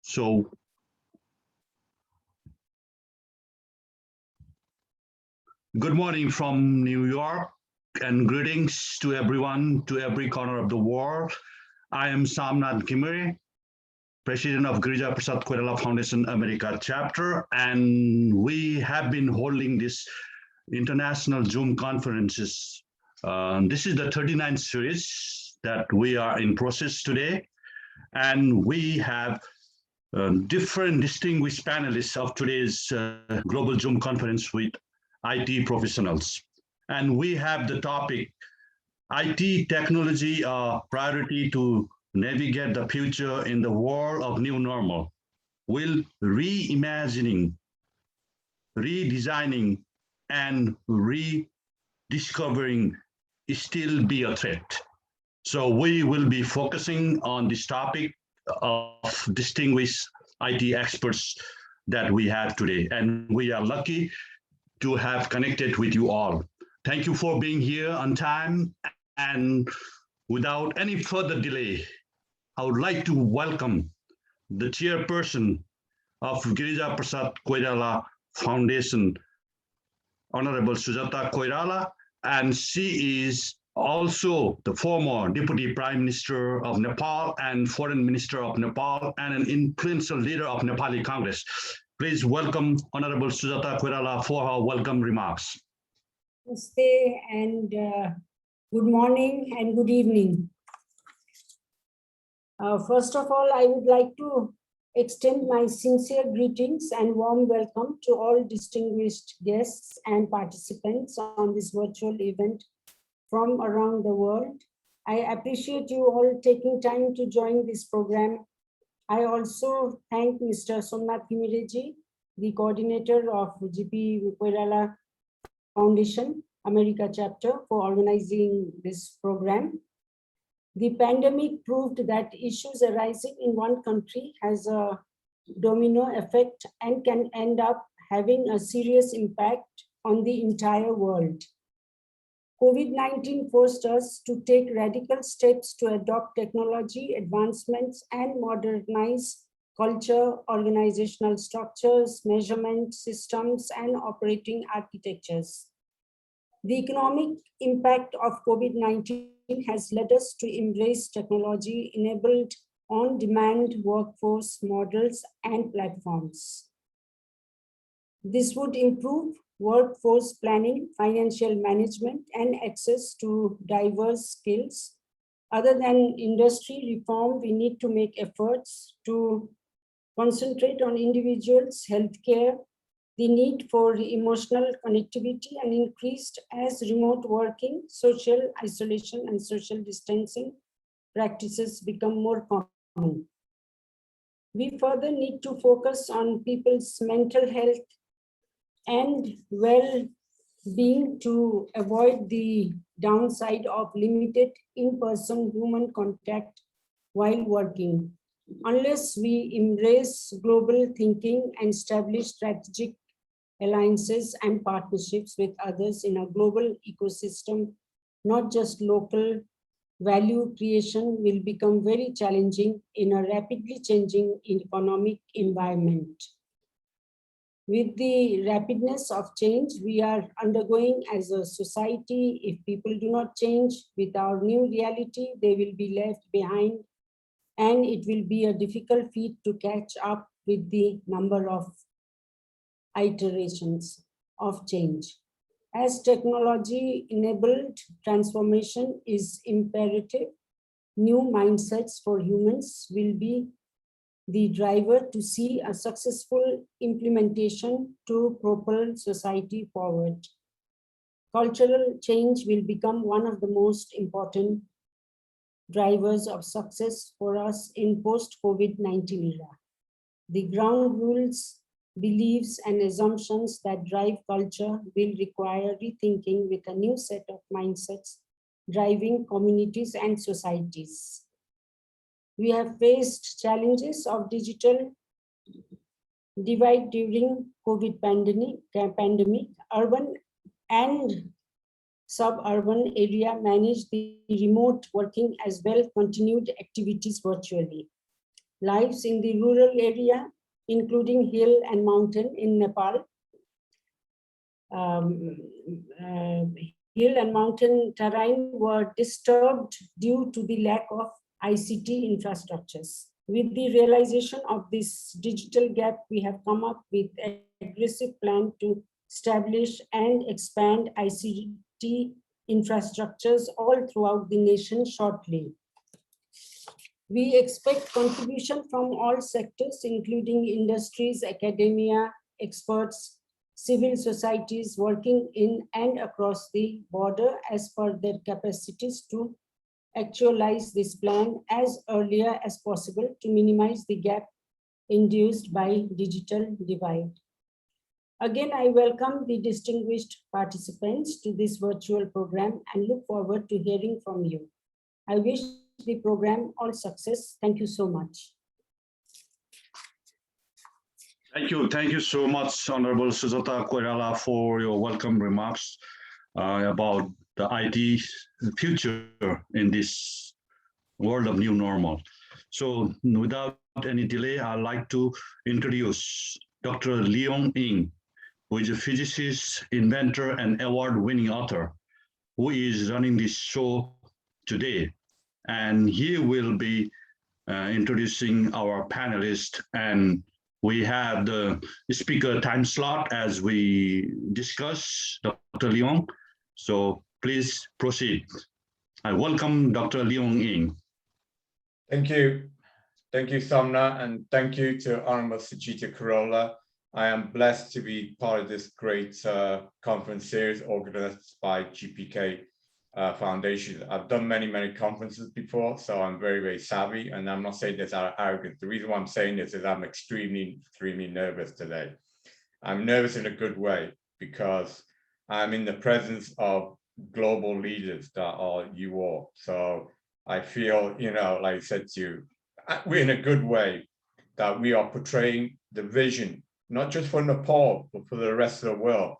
So, good morning from New York and greetings to everyone, to every corner of the world. I am Somnath Ghimire, President of Girija Prasad Koirala Foundation America chapter, and we have been holding this international Zoom conferences. This is the 39th series that we are in process today, and we have different distinguished panelists of today's global Zoom conference with IT professionals. And we have the topic, IT technology, a priority to navigate the future in the world of new normal. Will reimagining, redesigning, and rediscovering still be a threat? So we will be focusing on this topic of distinguished IT experts that we have today. And we are lucky to have connected with you all. Thank you for being here on time. And without any further delay, I would like to welcome the chairperson of Girija Prasad Koirala Foundation, Honorable Sujata Koirala, and she is also the former Deputy Prime Minister of Nepal and Foreign Minister of Nepal and an influential leader of Nepali Congress. Please welcome Honorable Sujata Koirala for her welcome remarks. Namaste and good morning and good evening. First of all, I would like to extend my sincere greetings and warm welcome to all distinguished guests and participants on this virtual event from around the world. I appreciate you all taking time to join this program. I also thank Mr. Somnath Ghimire, the coordinator of GPK Foundation Foundation, America chapter, for organizing this program. The pandemic proved that issues arising in one country has a domino effect and can end up having a serious impact on the entire world. COVID-19 forced us to take radical steps to adopt technology advancements and modernize culture, organizational structures, measurement systems, and operating architectures. The economic impact of COVID-19 has led us to embrace technology-enabled on-demand workforce models and platforms. This would improve workforce planning, financial management, and access to diverse skills. Other than industry reform, we need to make efforts to concentrate on individuals' healthcare, the need for emotional connectivity, and increased as remote working, social isolation, and social distancing practices become more common. We further need to focus on people's mental health and well-being to avoid the downside of limited in-person human contact while working. Unless we embrace global thinking and establish strategic alliances and partnerships with others in a global ecosystem, not just local, value creation will become very challenging in a rapidly changing economic environment. With the rapidness of change we are undergoing as a society, if people do not change with our new reality, they will be left behind, and it will be a difficult feat to catch up with the number of iterations of change. As technology-enabled transformation is imperative, new mindsets for humans will be the driver to see a successful implementation to propel society forward. Cultural change will become one of the most important drivers of success for us in post-COVID-19 era. The ground rules, beliefs, and assumptions that drive culture will require rethinking with a new set of mindsets driving communities and societies. We have faced challenges of digital divide during COVID pandemic. Urban and suburban area managed the remote working as well continued activities virtually. lives in the rural area, including hill and mountain in Nepal. Hill and mountain terrain were disturbed due to the lack of ICT infrastructures. With the realization of this digital gap, we have come up with an aggressive plan to establish and expand ICT infrastructures all throughout the nation shortly. We expect contribution from all sectors, including industries, academia, experts, civil societies working in and across the border as per their capacities to actualize this plan as earlier as possible to minimize the gap induced by digital divide. Again, I welcome the distinguished participants to this virtual program and look forward to hearing from you. I wish the program all success. Thank you so much. Thank you so much, Honorable Sujata Koirala, for your welcome remarks about the IT future in this world of new normal. So without any delay, I'd like to introduce Dr. Leong Ying, who is a physicist, inventor, and award-winning author, who is running this show today. And he will be introducing our panelists, and we have the speaker time slot as we discuss, Dr. Leong. So please proceed. I welcome Dr. Leong Ying. Thank you. Thank you, Somnath, and thank you to Honorable Sujata Koirala. I am blessed to be part of this great conference series organized by GPK Foundation. I've done many conferences before, so I'm very savvy, and I'm not saying this out of arrogance. The reason why I'm saying this is I'm extremely nervous today. I'm nervous in a good way because I'm in the presence of global leaders that are you all. So I feel, like I said to you, we're in a good way that we are portraying the vision, not just for Nepal, but for the rest of the world.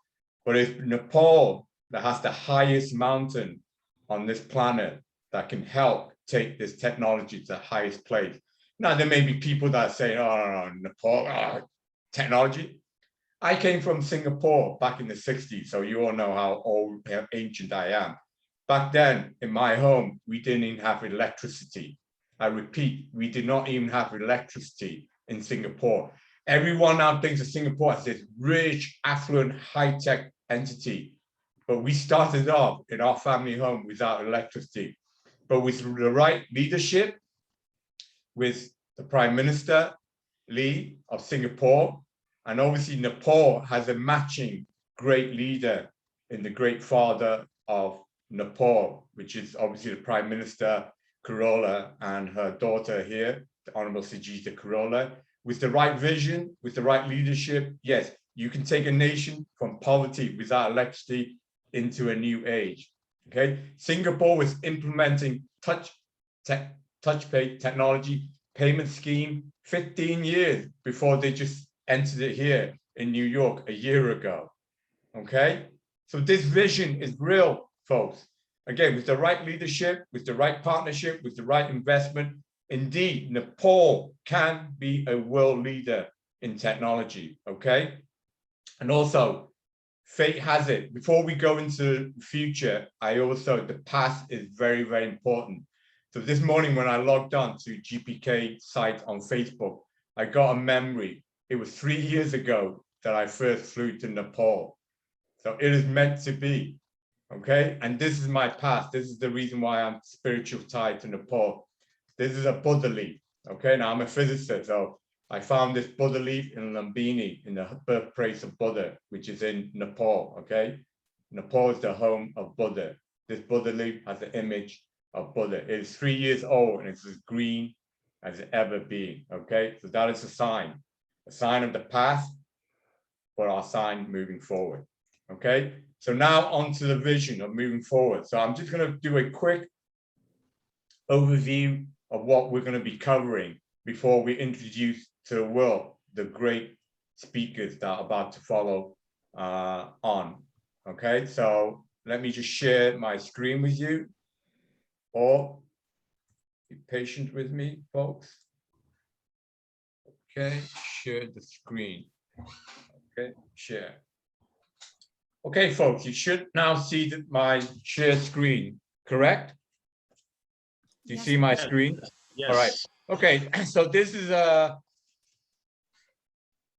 But it's Nepal that has the highest mountain on this planet that can help take this technology to the highest place. Now, there may be people that say, oh, no, Nepal, technology. I came from Singapore back in the 60s, so you all know how old, how ancient I am. Back then, in my home, we didn't even have electricity. I repeat, we did not even have electricity in Singapore. Everyone now thinks of Singapore as this rich, affluent, high-tech entity. But we started off in our family home without electricity. But with the right leadership, with the Prime Minister, Lee of Singapore, and obviously Nepal has a matching great leader in the great father of Nepal, which is obviously the Prime Minister, Koirala, and her daughter here, the Honorable Sujata Koirala. With the right vision, with the right leadership, yes, you can take a nation from poverty without electricity into a new age. Okay, Singapore was implementing touch pay technology payment scheme 15 years before they just entered it here in New York a year ago. Okay, so this vision is real, folks. Again, with the right leadership, with the right partnership, with the right investment, indeed, Nepal can be a world leader in technology. Okay, and also, fate has it. Before we go into the future, the past is very important. So this morning when I logged on to GPK site on Facebook, I got a memory. It was 3 years ago that I first flew to Nepal. So it is meant to be, okay? And this is my past. This is the reason why I'm spiritually tied to Nepal. This is a Buddha leaf, okay? Now I'm a physicist, so I found this Buddha leaf in Lumbini, in the birthplace of Buddha, which is in Nepal, okay? Nepal is the home of Buddha. This Buddha leaf has the image of Buddha. It is 3 years old and it's as green as it ever been, okay? So that is a sign of the past, but our sign moving forward, okay? So now on to the vision of moving forward. So I'm just gonna do a quick overview of what we're gonna be covering before we introduce to the world the great speakers that are about to follow on, okay? So let me just share my screen with you, or be patient with me, folks. Okay, share the screen. Okay, share. Okay, folks, you should now see my share screen, correct? Do you see my screen? Yes. All right. Okay, so this is a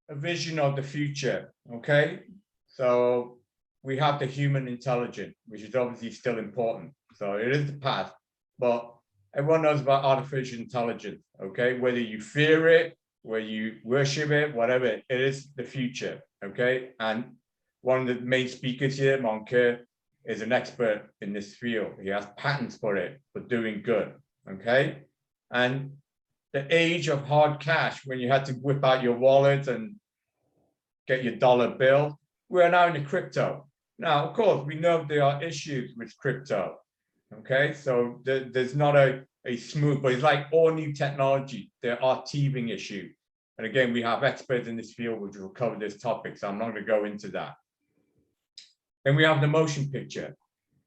vision of the future, okay? So we have the human intelligence, which is obviously still important. So it is the past, but everyone knows about artificial intelligence, okay? Whether you fear it, whether you worship it, whatever, it is the future, okay? And one of the main speakers here, Mongkol, is an expert in this field. He has patents for it, for doing good, okay? And the age of hard cash, when you had to whip out your wallet and get your dollar bill, we are now in the crypto. Now, of course, we know there are issues with crypto, okay? So there's not a smooth, but it's like all new technology, there are teething issues. And again, we have experts in this field which will cover this topic, so I'm not gonna go into that. Then we have the motion picture,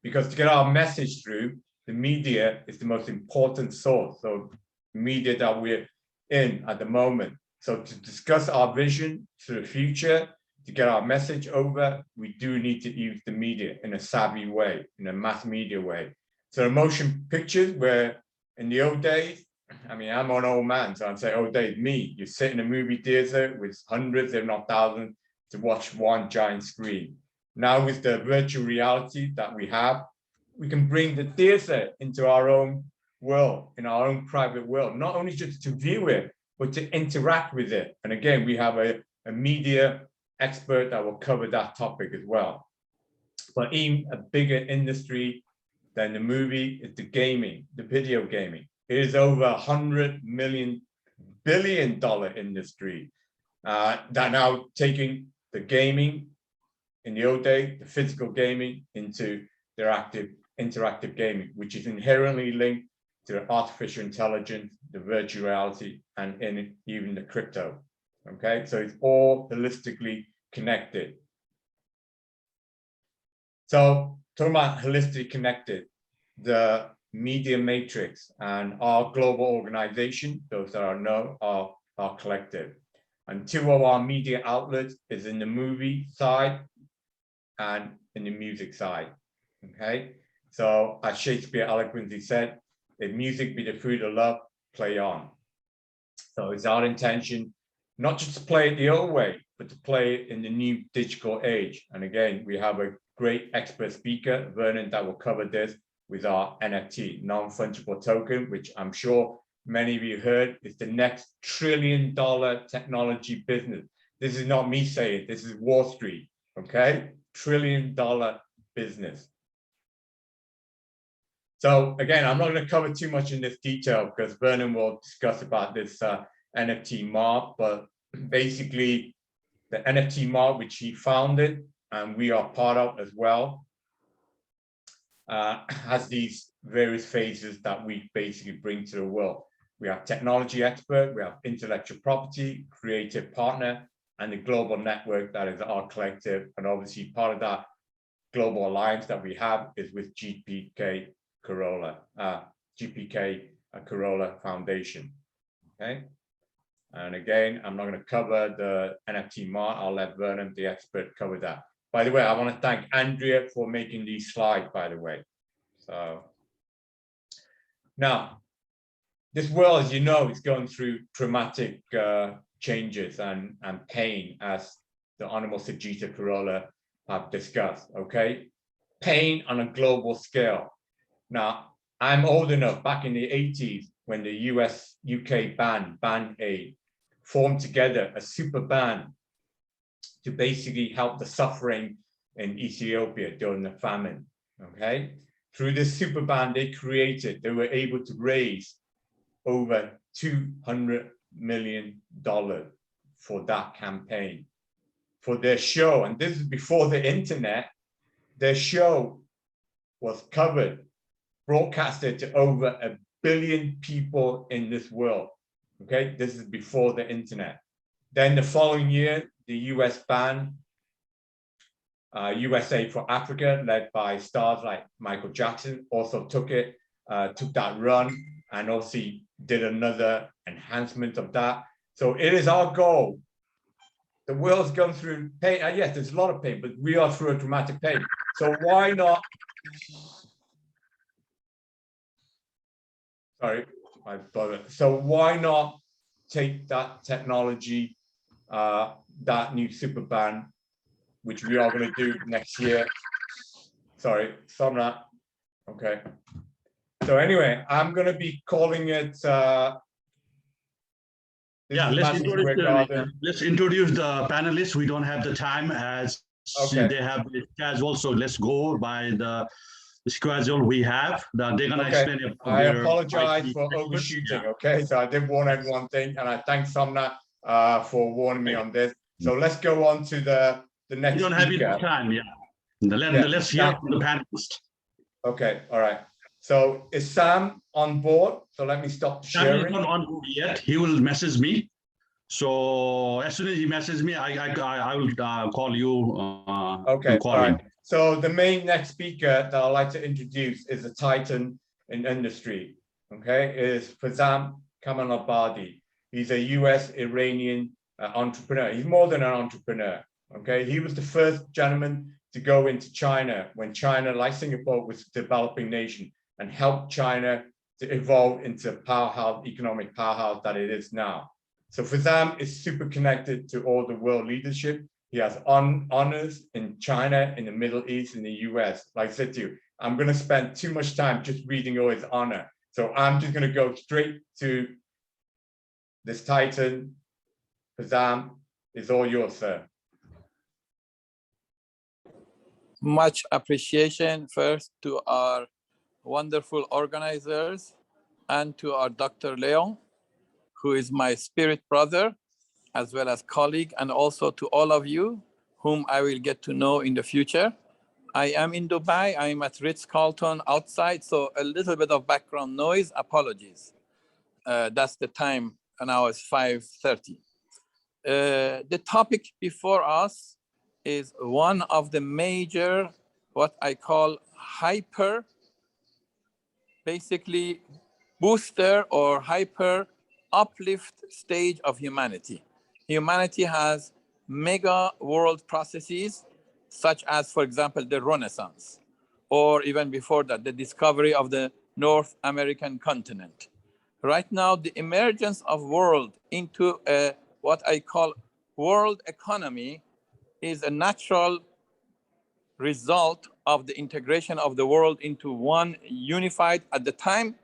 because to get our message through, the media is the most important source. So media that we're in at the moment. So to discuss our vision to the future, to get our message over, we do need to use the media in a savvy way, in a mass media way. So the motion pictures where in the old days, I mean, I'm an old man, so I'd say old days, me, you sit in a movie theater with hundreds, if not thousands, to watch one giant screen. Now with the virtual reality that we have, we can bring the theater into our own world, in our own private world, not only just to view it, but to interact with it. And again, we have a media expert that will cover that topic as well. But even a bigger industry than the movie is the gaming, the video gaming. It is over $100 billion industry that now taking the gaming in the old days, the physical gaming into their interactive gaming, which is inherently linked to artificial intelligence, the virtual reality, and even the crypto. Okay, so it's all holistically connected. So talking about holistically connected, the media matrix and our global organization, those that are known, are collective. And two of our media outlets is in the movie side and in the music side. Okay, so as Shakespeare eloquently said, if music be the food of love, play on. So it's our intention not just to play it the old way, but to play it in the new digital age. And again, we have a great expert speaker, Vernon, that will cover this with our NFT, non-fungible token, which I'm sure many of you heard is the next trillion-dollar technology business. This is not me saying, this is Wall Street, okay? Trillion-dollar business. So again, I'm not going to cover too much in this detail because Vernon will discuss about this NFT mark, but basically the NFT mark, which he founded and we are part of as well, has these various phases that we basically bring to the world. We have technology expert, we have intellectual property, creative partner, and the global network that is our collective. And obviously part of that global alliance that we have is with GPK Foundation, okay? And again, I'm not going to cover the NFT mark. I'll let Vernon, the expert, cover that. By the way, I want to thank Andrea for making these slides, by the way. So now, this world, as you know, is going through dramatic changes and pain, as the Honorable Sujata Koirala have discussed, okay? Pain on a global scale. Now, I'm old enough, back in the 80s, when the US-UK Band Aid, formed together a super band to basically help the suffering in Ethiopia during the famine, okay? Through this super band they were able to raise over $200 million for that campaign. For their show, and this is before the internet, their show was covered, broadcasted to over 1 billion people in this world. Okay, this is before the internet. Then the following year, the US band, USA for Africa, led by stars like Michael Jackson, also took that run and also did another enhancement of that. So it is our goal. The world's gone through pain. Yes, there's a lot of pain, but we are through a dramatic pain. So why not? Sorry, my brother. So why not take that technology, that new super band, which we are going to do next year. Sorry, Somnath. Okay. So anyway, I'm going to be calling it. Let's introduce the panelists. We don't have the time as they have the schedule, so let's go by the schedule we have. They're going to explain it. I apologize for overshooting. Okay, so I did warn everyone thing, and I thank Somnath for warning me on this. So let's go on to the next. You don't have enough time, Let's hear from the panelists. Okay, all right. So is Sam on board? So let me stop sharing. Sam is not on board yet. He will message me. So as soon as he messages me, I will call you. Okay, all right. So the main next speaker that I'd like to introduce is a titan in industry. Okay, is Farzam Kamalabadi. He's a US-Iranian entrepreneur. He's more than an entrepreneur. Okay, he was the first gentleman to go into China when China, like Singapore, was a developing nation, and helped China to evolve into powerhouse, economic powerhouse that it is now. So Farzam is super connected to all the world leadership. He has honors in China, in the Middle East, in the US. Like I said to you, I'm going to spend too much time just reading all his honor. So I'm just going to go straight to this titan. Farzam, it's all yours, sir. Much appreciation first to our wonderful organizers and to our Dr. Leong, who is my spirit brother, as well as colleague, and also to all of you whom I will get to know in the future. I am in Dubai. I'm at Ritz-Carlton outside, so a little bit of background noise, apologies. That's the time, and now it's 5:30. The topic before us is one of the major, what I call hyper, basically booster or hyper uplift stage of humanity. Humanity has mega world processes, such as, for example, the Renaissance, or even before that, the discovery of the North American continent. Right now, the emergence of world into a, what I call world economy is a natural result of the integration of the world into one unified, at the time,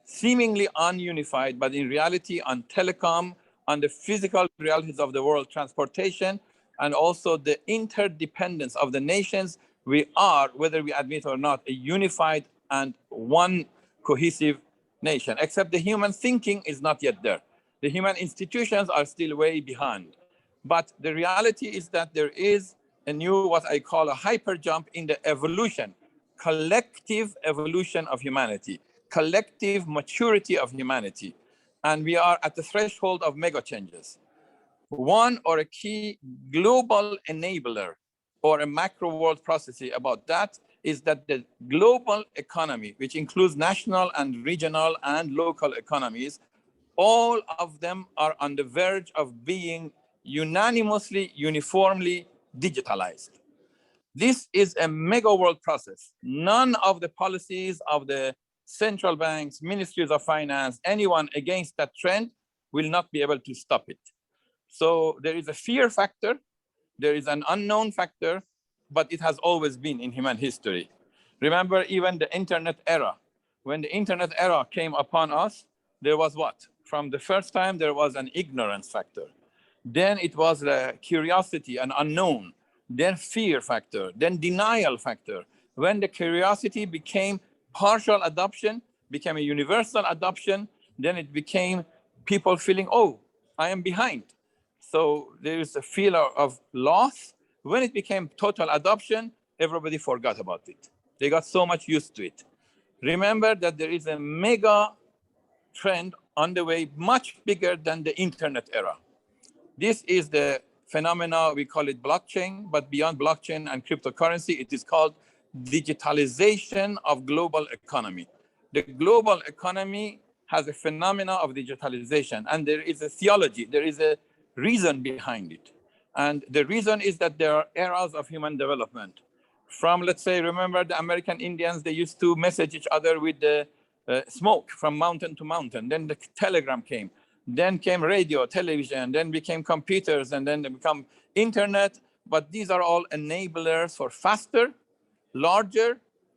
seemingly ununified, but in reality on telecom, on the physical realities of the world transportation, and also the interdependence of the nations. We are, whether we admit or not, a unified and one cohesive nation, except the human thinking is not yet there. The human institutions are still way behind. But the reality is that there is a new, what I call a hyper jump in the evolution, collective evolution of humanity, collective maturity of humanity. And we are at the threshold of mega changes. One, or a key global enabler or a macro world process about that, is that the global economy, which includes national and regional and local economies, all of them are on the verge of being unanimously, uniformly digitalized. This is a mega world process. None of the policies of the central banks, ministries of finance, anyone against that trend will not be able to stop it. So there is a fear factor, there is an unknown factor, but it has always been in human history. Remember, even the internet era. When the internet era came upon us, there was what? From the first time, there was an ignorance factor. Then it was a curiosity, an unknown. Then fear factor, then denial factor. When the curiosity became partial adoption, became a universal adoption, then it became people feeling, oh, I am behind. So there is a fear of loss. When it became total adoption, everybody forgot about it. They got so much used to it. Remember that there is a mega trend on the way, much bigger than the internet era. This is the phenomena, we call it blockchain, but beyond blockchain and cryptocurrency, it is called digitalization of global economy. The global economy has a phenomena of digitalization, and there is a theology, there is a reason behind it. And the reason is that there are eras of human development. From, let's say, remember the American Indians, they used to message each other with the smoke from mountain to mountain. Then the telegram came. Then came radio, television, then became computers, and then they become internet. But these are all enablers for faster, larger,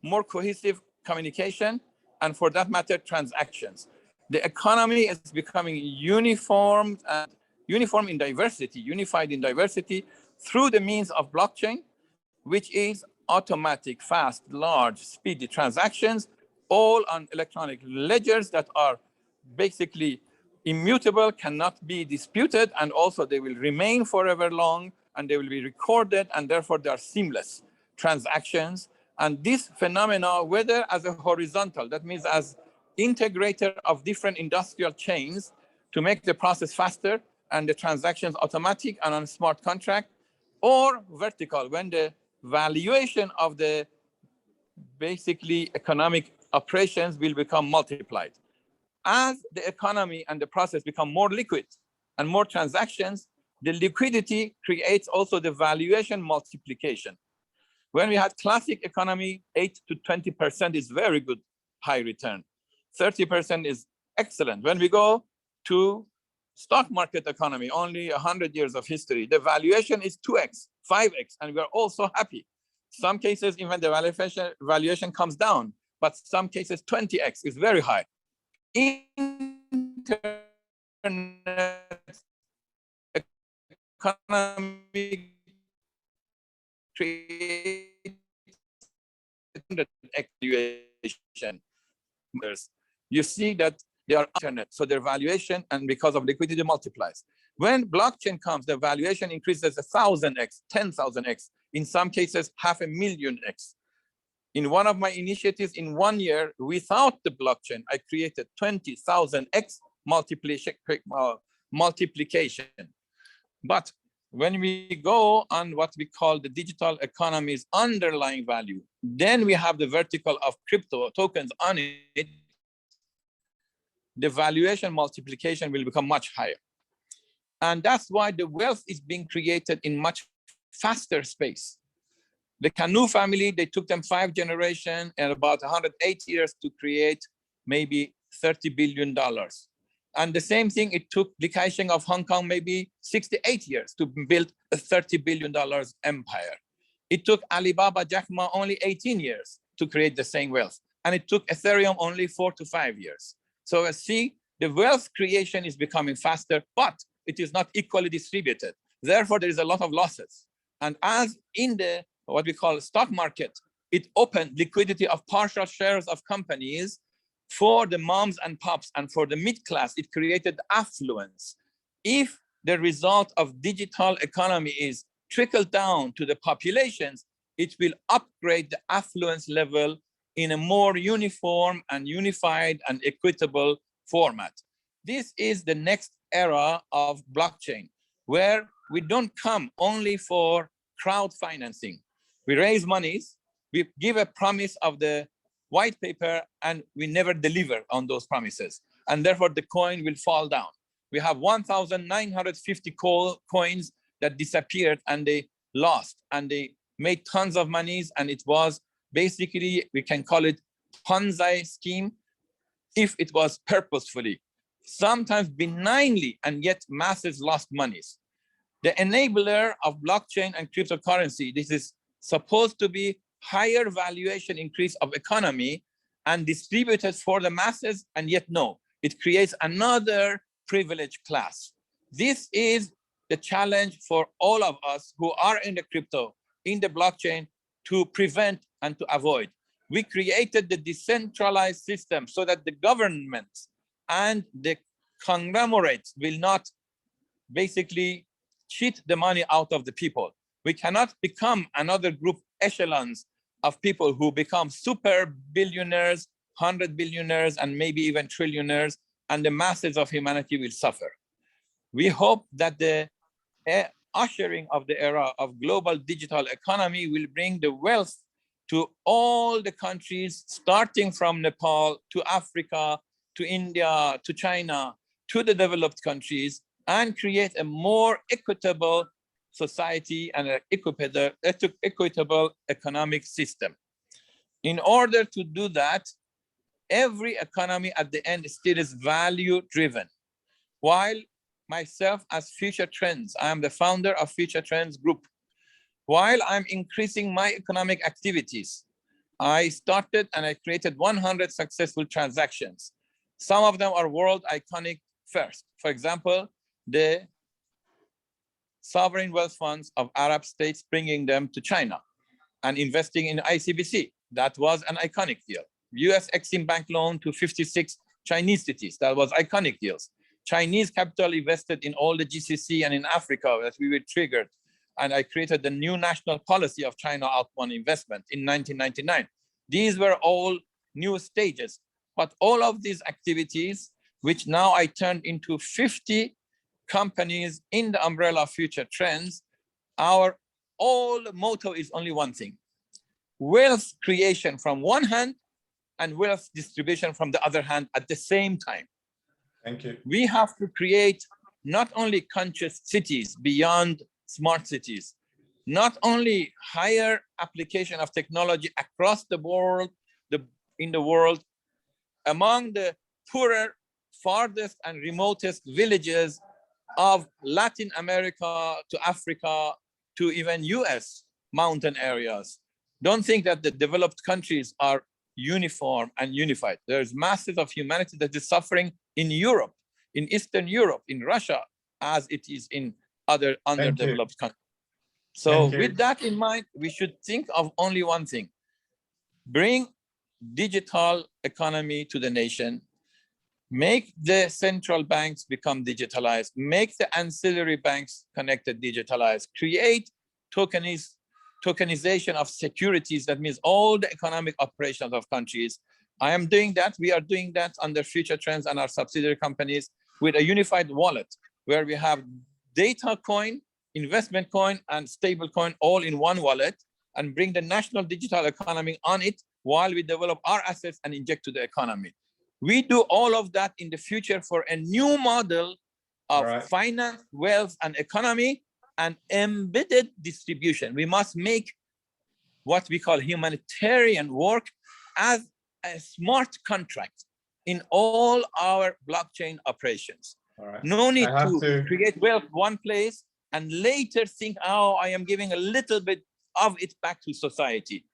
more cohesive communication, and for that matter, transactions. The economy is becoming uniform and uniform in diversity, unified in diversity through the means of blockchain, which is automatic, fast, large, speedy transactions, all on electronic ledgers that are basically immutable, cannot be disputed, and also they will remain forever long, and they will be recorded, and therefore they are seamless transactions. And this phenomena, whether as a horizontal, that means as integrator of different industrial chains to make the process faster and the transactions automatic and on a smart contract, or vertical, when the valuation of the basically economic operations will become multiplied. As the economy and the process become more liquid and more transactions, the liquidity creates also the valuation multiplication. When we had classic economy, 8 to 20% is very good high return. 30% is excellent. When we go to stock market economy, only 100 years of history, the valuation is 2x, 5x, and we're all so happy. Some cases, even the valuation comes down, but some cases 20x is very high. Internet economy creates valuation. You see that they are internet, so their valuation, and because of liquidity, multiplies. When blockchain comes, the valuation increases 1,000x, 10,000x, in some cases 500,000x. In one of my initiatives in 1 year, without the blockchain, I created 20,000x multiplication. But when we go on what we call the digital economy's underlying value, then we have the vertical of crypto tokens on it, the valuation multiplication will become much higher. And that's why the wealth is being created in much faster space. The Canoe family, they took them 5 generations and about 108 years to create maybe $30 billion. And the same thing, it took Li Ka-shing of Hong Kong maybe 68 years to build a $30 billion empire. It took Alibaba, Jack Ma only 18 years to create the same wealth. And it took Ethereum only 4 to 5 years. So see, the wealth creation is becoming faster, but it is not equally distributed. Therefore, there is a lot of losses. And as in the what we call stock market, it opened liquidity of partial shares of companies for the moms and pops and for the mid-class. It created affluence. If the result of digital economy is trickled down to the populations, it will upgrade the affluence level in a more uniform and unified and equitable format. This is the next era of blockchain, where we don't come only for crowd financing. We raise monies, we give a promise of the white paper, and we never deliver on those promises. And therefore, the coin will fall down. We have 1,950 coins that disappeared and they lost, and they made tons of monies, and it was basically, we can call it Ponzi scheme if it was purposefully, sometimes benignly, and yet masses lost monies. The enabler of blockchain and cryptocurrency, this is supposed to be higher valuation increase of economy and distributed for the masses, and yet no, it creates another privileged class. This is the challenge for all of us who are in the crypto, in the blockchain, to prevent and to avoid. We created the decentralized system so that the governments and the conglomerates will not basically cheat the money out of the people. We cannot become another group echelons of people who become super billionaires, 100 billionaires, and maybe even trillionaires, and the masses of humanity will suffer. We hope that the ushering of the era of global digital economy will bring the wealth to all the countries, starting from Nepal to Africa, to India, to China, to the developed countries, and create a more equitable society and an equitable economic system. In order to do that, every economy at the end still is value driven. While myself as Future Trends, I am the founder of Future Trends Group. While I'm increasing my economic activities, I started and I created 100 successful transactions. Some of them are world iconic first. For example, the sovereign wealth funds of Arab states, bringing them to China and investing in ICBC. That was an iconic deal. US Exim Bank loan to 56 Chinese cities. That was iconic deals. Chinese capital invested in all the GCC and in Africa as we were triggered. And I created the new national policy of China outbound investment in 1999. These were all new stages. But all of these activities, which now I turned into 50 companies in the umbrella of Future Trends, our all motto is only one thing: wealth creation from one hand and wealth distribution from the other hand at the same time. Thank you. We have to create not only conscious cities beyond smart cities, not only higher application of technology across the world, in the world, among the poorer, farthest and remotest villages of Latin America to Africa to even US mountain areas. Don't think that the developed countries are uniform and unified. There's masses of humanity that is suffering in Europe, in Eastern Europe, in Russia, as it is in other underdeveloped countries. So with that in mind, we should think of only one thing: bring digital economy to the nation, make the central banks become digitalized, make the ancillary banks connected, digitalized, create tokenization of securities. That means all the economic operations of countries. I am doing that. We are doing that under Future Trends and our subsidiary companies with a unified wallet where we have data coin, investment coin, and stable coin all in one wallet, and bring the national digital economy on it while we develop our assets and inject to the economy. We do all of that in the future for a new model of finance, wealth, and economy, and embedded distribution. We must make what we call humanitarian work as a smart contract in all our blockchain operations. No need to create wealth one place and later think, oh, I am giving a little bit of it back to society.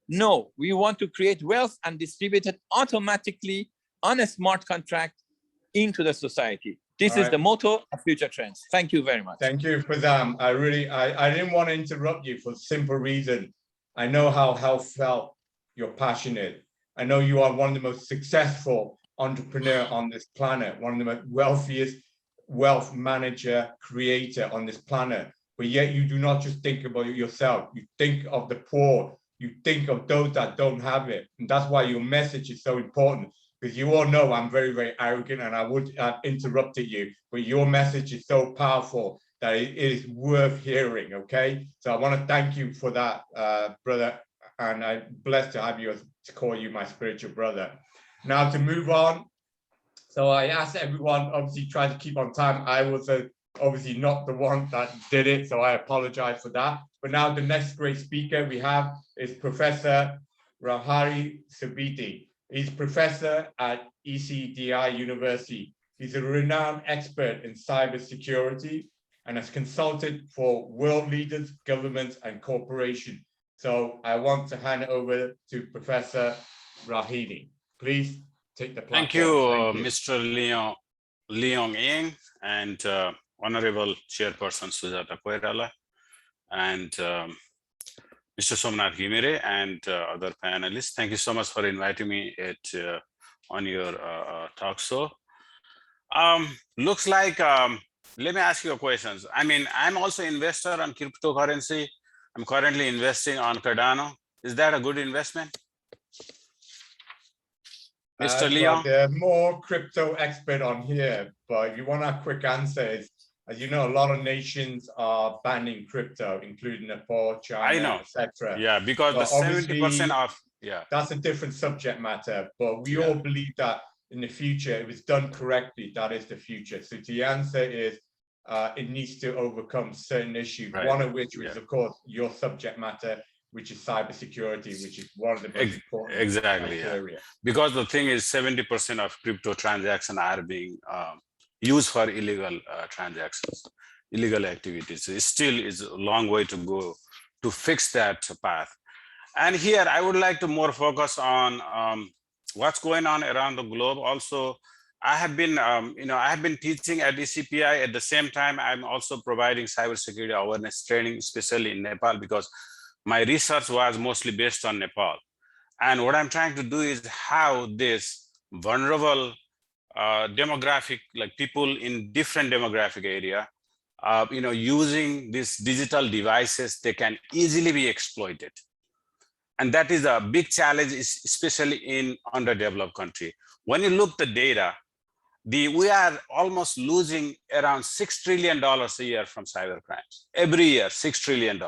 No, we want to create wealth and distribute it automatically on a smart contract into the society. This is the motto of Future Trends. Thank you very much. Thank you, Farzam. I didn't want to interrupt you for a simple reason. I know how heartfelt your passion is. I know you are one of the most successful entrepreneur on this planet, one of the most wealthiest wealth manager creator on this planet. But yet you do not just think about yourself. You think of the poor. You think of those that don't have it. And that's why your message is so important. Because you all know I'm very, very arrogant and I would have interrupted you. But your message is so powerful that it is worth hearing, okay? So I want to thank you for that, brother. And I'm blessed to have you, to call you my spiritual brother. Now to move on. So I asked everyone, obviously try to keep on time. I was obviously not the one that did it, so I apologize for that. But now the next great speaker we have is Professor Rahari Sabiti. He's professor at ECDI University. He's a renowned expert in cybersecurity and has consulted for world leaders, governments, and corporations. So I want to hand it over to Professor Rahari. Please take the platform. Thank you, Mr. Leong Ying and Honorable Chairperson Sujata Koirala and Mr. Somnath Ghimire and other panelists. Thank you so much for inviting me on your talk show. Looks like, let me ask you a question. I mean, I'm also an investor on cryptocurrency. I'm currently investing on Cardano. Is that a good investment? Mr. Leong? There are more crypto expert on here, but if you want a quick answer, as you know, a lot of nations are banning crypto, including Nepal, China, etc. Yeah, because the 70% of, that's a different subject matter. But we all believe that in the future, if it's done correctly, that is the future. So the answer is it needs to overcome certain issues, Right. one of which is, of course, your subject matter, which is cybersecurity, which is one of the most important exactly, criteria. yeah. Because the thing is 70% of crypto transactions are being used for illegal transactions, illegal activities. It still is a long way to go to fix that path. And here I would like to more focus on what's going on around the globe. Also, I have been, I have been teaching at ECPI. At the same time, I'm also providing cybersecurity awareness training, especially in Nepal, because my research was mostly based on Nepal. And what I'm trying to do is how this vulnerable demographic, like people in different demographic area, using these digital devices, they can easily be exploited. And that is a big challenge, especially in underdeveloped country. When you look the data, we are almost losing around $6 trillion a year from cyber crimes. Every year, $6 trillion.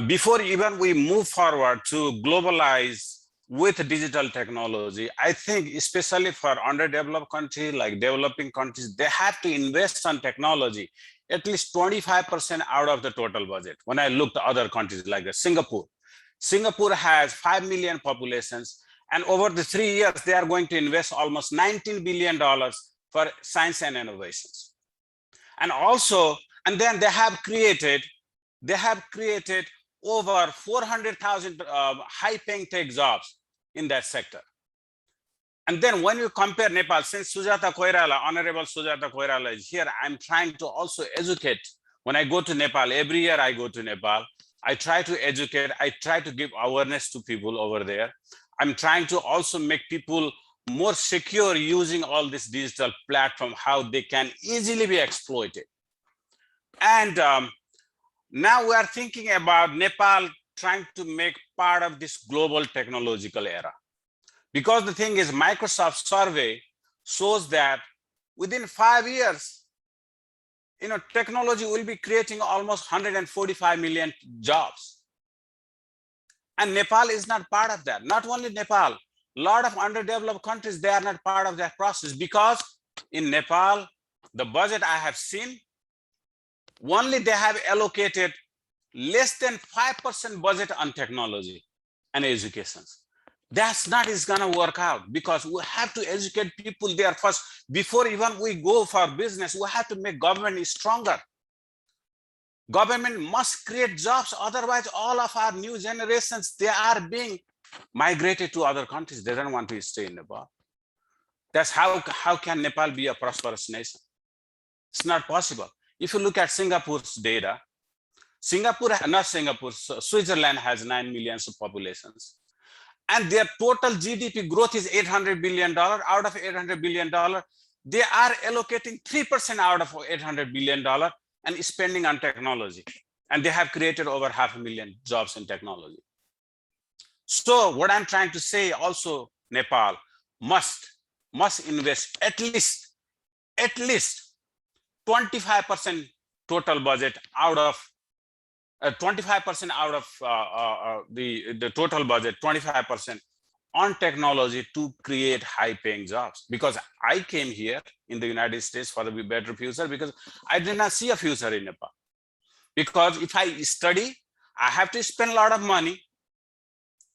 Before even we move forward to globalize with digital technology, I think especially for underdeveloped countries like developing countries, they have to invest on technology, at least 25% out of the total budget. When I look at other countries like Singapore, Singapore has 5 million populations, and over the 3 years, they are going to invest almost $19 billion for science and innovations. And also, and then they have created over 400,000 high-paying tech jobs in that sector. And then when you compare Nepal, since Sujata Koirala, Honorable Sujata Koirala is here, I'm trying to also educate. When I go to Nepal, every year I go to Nepal, I try to educate, I try to give awareness to people over there. I'm trying to also make people more secure using all this digital platform, how they can easily be exploited. And now we are thinking about Nepal trying to make part of this global technological era. Because the thing is, Microsoft survey shows that within 5 years, technology will be creating almost 145 million jobs. And Nepal is not part of that. Not only Nepal, a lot of underdeveloped countries, they are not part of that process, because in Nepal, the budget I have seen, only they have allocated less than 5% budget on technology and education. That's not is gonna work out, because we have to educate people there first. Before even we go for business, we have to make government stronger. Government must create jobs, otherwise all of our new generations, they are being migrated to other countries. They don't want to stay in Nepal. That's how can Nepal be a prosperous nation? It's not possible. If you look at Singapore's data, Switzerland has 9 million populations. And their total GDP growth is $800 billion. Out of $800 billion, they are allocating 3% out of $800 billion and spending on technology. And they have created over 500,000 jobs in technology. So what I'm trying to say also, Nepal must invest at least 25% total budget out of 25% out of the total budget, 25% on technology to create high-paying jobs. Because I came here in the United States for the better future, because I did not see a future in Nepal. Because if I study, I have to spend a lot of money.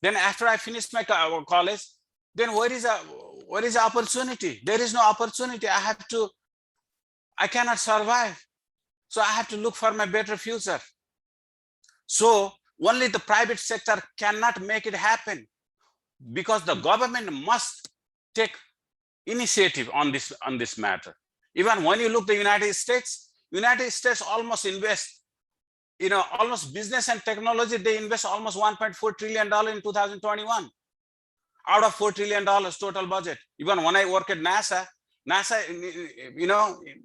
Then after I finish my college, then where is the opportunity? There is no opportunity. I cannot survive. So I have to look for my better future. So only the private sector cannot make it happen, because the government must take initiative on this matter. Even when you look at the United States almost invest, almost business and technology, they invest almost $1.4 trillion in 2021 out of $4 trillion total budget. Even when I work at NASA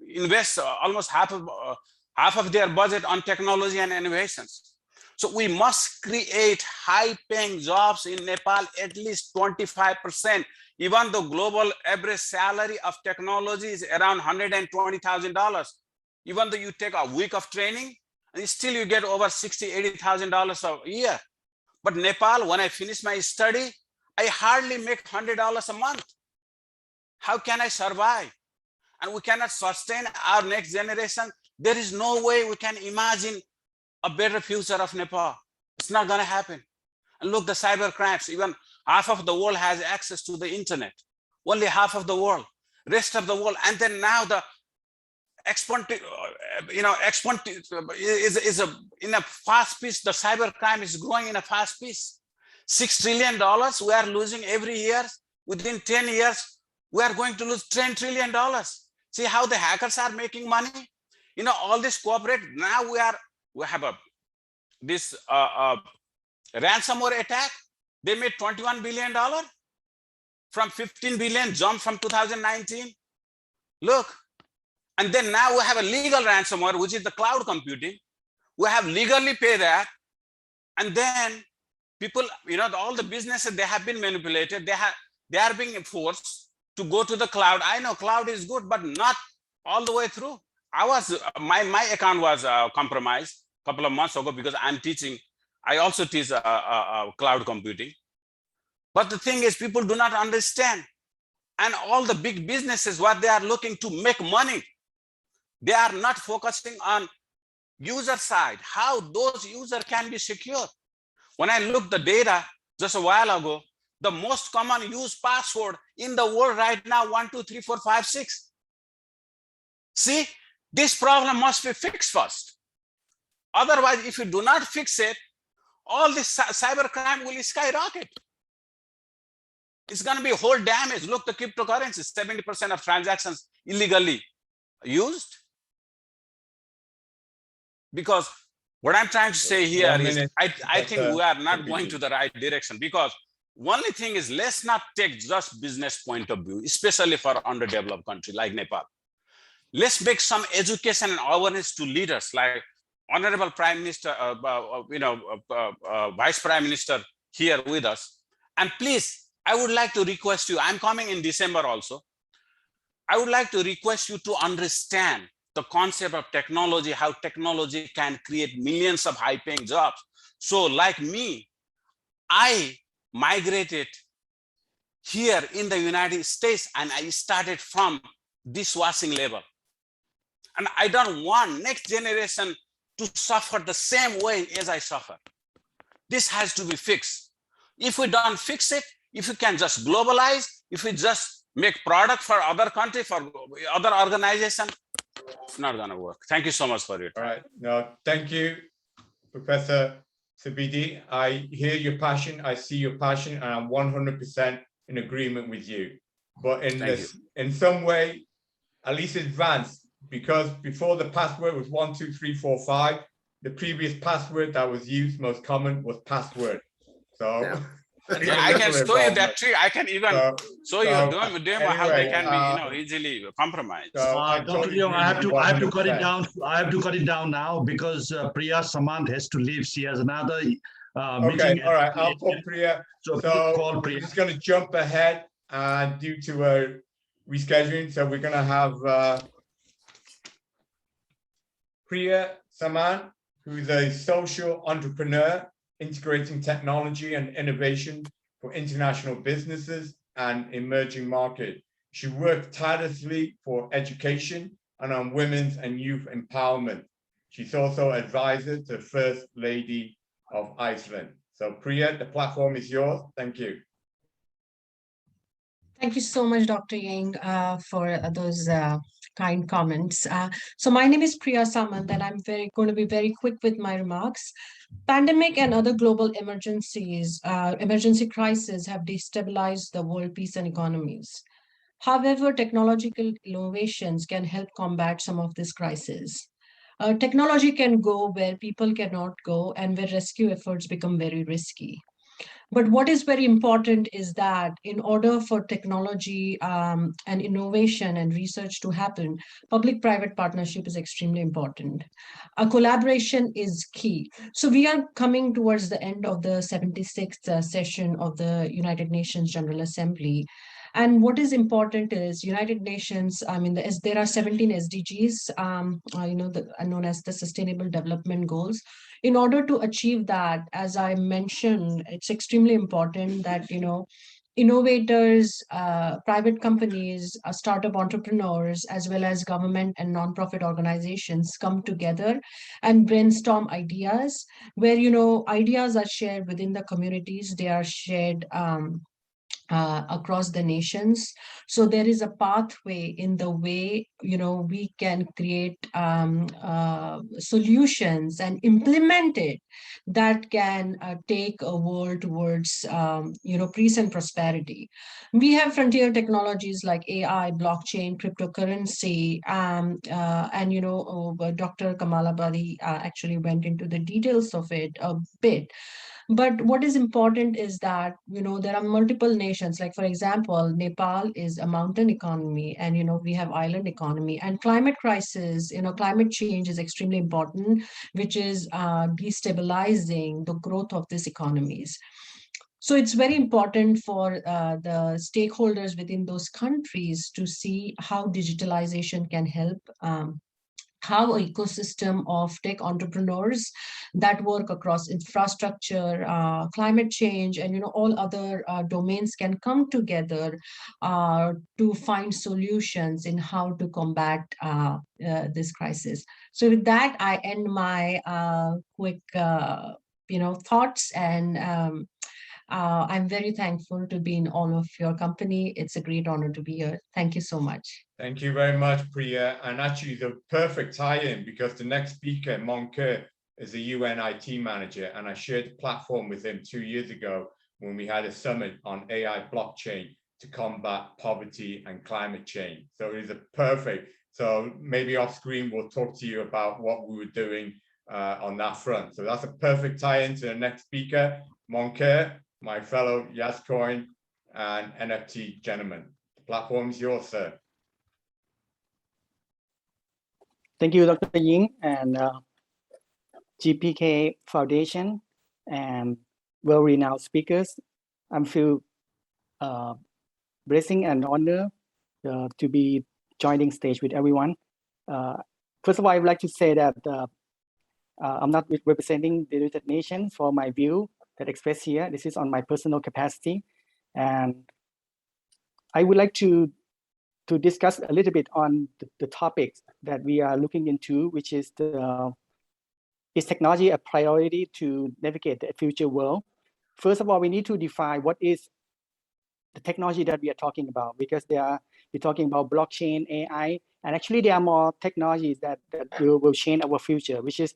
invests almost half of their budget on technology and innovations. So we must create high-paying jobs in Nepal, at least 25%. Even the global average salary of technology is around $120,000. Even though you take a week of training, and still you get over $60,000, $80,000 a year. But Nepal, when I finish my study, I hardly make $100 a month. How can I survive? And we cannot sustain our next generation. There is no way we can imagine a better future of Nepal. It's not going to happen. And look, the cyber crimes, even half of the world has access to the internet. Only half of the world, rest of the world. And then now the is in a fast pace. The cyber crime is growing in a fast pace. $6 trillion we are losing every year. Within 10 years, we are going to lose $10 trillion. See how the hackers are making money? You know, all this corporate, now we have this ransomware attack. They made $21 billion from 15 billion jump from 2019. Look, and then now we have a legal ransomware, which is the cloud computing. We have legally pay that. And then people, you know, all the businesses, they have been manipulated. They are being forced to go to the cloud. I know cloud is good, but not all the way through. My account was compromised a couple of months ago because I'm teaching. I also teach cloud computing. But the thing is, people do not understand. And all the big businesses, what they are looking to make money, they are not focusing on user side, how those users can be secure. When I looked the data just a while ago, the most common used password in the world right now, 1, 2, 3, 4, 5, 6. See, this problem must be fixed first. Otherwise, if you do not fix it, all this cyber crime will skyrocket. It's going to be whole damage. Look, the cryptocurrency, 70% of transactions illegally used. Because what I'm trying to say here is, I think we are not going to the right direction, because only thing is, let's not take just business point of view, especially for underdeveloped country like Nepal. Let's make some education and awareness to leaders like Honorable Prime Minister, Vice Prime Minister here with us. And please, I would like to request you, I'm coming in December also. I would like to request you to understand the concept of technology, how technology can create millions of high-paying jobs. So like me, I migrated here in the United States and I started from dishwashing level. And I don't want next generation to suffer the same way as I suffer. This has to be fixed. If we don't fix it, if we can just globalize, if we just make product for other country, for other organization, it's not going to work. Thank you so much for your time. All right. No, thank you, Professor Subedi. I hear your passion. I see your passion, and I'm 100% in agreement with you. But in some way, at least advanced, because before the password was 1, 2, 3, 4, 5. The previous password that was used, most common, was password. So. Yeah. Yeah, I can show you that trick. I can even show you how they can be, easily compromised. Dr. Leong, I have to cut it down. I have to cut it down now because Priya Samant has to leave. She has another meeting. All right. I'll put Priya. So call Priya. We're just going to jump ahead due to rescheduling. So we're going to have Priya Samant, who's a social entrepreneur, integrating technology and innovation for international businesses and emerging markets. She worked tirelessly for education and on women's and youth empowerment. She's also advisor to First Lady of Iceland. So Priya, the platform is yours. Thank you. Thank you so much, Dr. Ying, for those kind comments. So my name is Priya Samant, and I'm going to be very quick with my remarks. Pandemic and other global emergency crises have destabilized the world peace and economies. However, technological innovations can help combat some of these crises. Technology can go where people cannot go and where rescue efforts become very risky. But what is very important is that in order for technology and innovation and research to happen, public-private partnership is extremely important. A collaboration is key. So we are coming towards the end of the 76th session of the United Nations General Assembly. And what is important is United Nations, there are 17 SDGs, known as the Sustainable Development Goals. In order to achieve that, as I mentioned, it's extremely important that, innovators, private companies, startup entrepreneurs, as well as government and nonprofit organizations come together and brainstorm ideas where, ideas are shared within the communities. They are shared across the nations. So there is a pathway in the way, we can create solutions and implement it that can take a world towards, peace and prosperity. We have frontier technologies like AI, blockchain, cryptocurrency, and, Dr. Kamalabadi actually went into the details of it a bit. But what is important is that, there are multiple nations, like, for example, Nepal is a mountain economy, and, we have island economy, and climate crisis, climate change is extremely important, which is destabilizing the growth of these economies. So it's very important for the stakeholders within those countries to see how digitalization can help, how an ecosystem of tech entrepreneurs that work across infrastructure, climate change, and all other domains can come together to find solutions in how to combat this crisis. So with that, I end my quick thoughts, and I'm very thankful to be in all of your company. It's a great honor to be here. Thank you so much. Thank you very much, Priya. And actually the perfect tie-in, because the next speaker, Mongkol, is a UN IT manager, and I shared the platform with him 2 years ago when we had a summit on AI blockchain to combat poverty and climate change. So it is a perfect. So maybe off screen, we'll talk to you about what we were doing on that front. So that's a perfect tie-in to the next speaker, Mongkol, my fellow Yazcoin and NFT gentleman. The platform is yours, sir. Thank you, Dr. Ying and GPK Foundation and well-renowned speakers. I feel blessing and honor to be joining stage with everyone. First of all, I would like to say that I'm not representing the United Nations for my view that expressed here. This is on my personal capacity. And I would like to discuss a little bit on the topics that we are looking into, which is is technology a priority to navigate the future world? First of all, we need to define what is the technology that we are talking about, because we're talking about blockchain, AI, and actually there are more technologies that will change our future, which is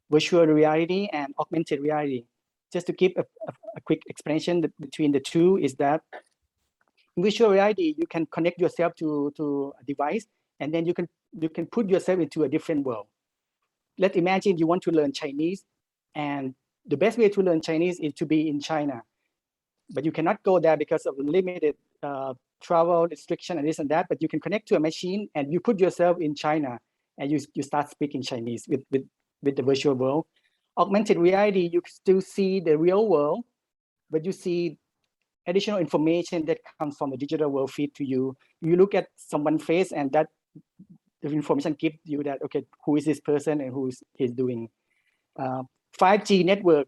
virtual reality and augmented reality. Just to give a quick explanation between the two is that in virtual reality, you can connect yourself to a device, and then you can put yourself into a different world. Let's imagine you want to learn Chinese, and the best way to learn Chinese is to be in China, but you cannot go there because of limited travel restriction and this and that. But you can connect to a machine, and you put yourself in China, and you start speaking Chinese with the virtual world. Augmented reality, you still see the real world, but you see additional information that comes from the digital world feed to you. You look at someone's face, and that the information gives you that, okay, who is this person and who is he's doing. 5G network.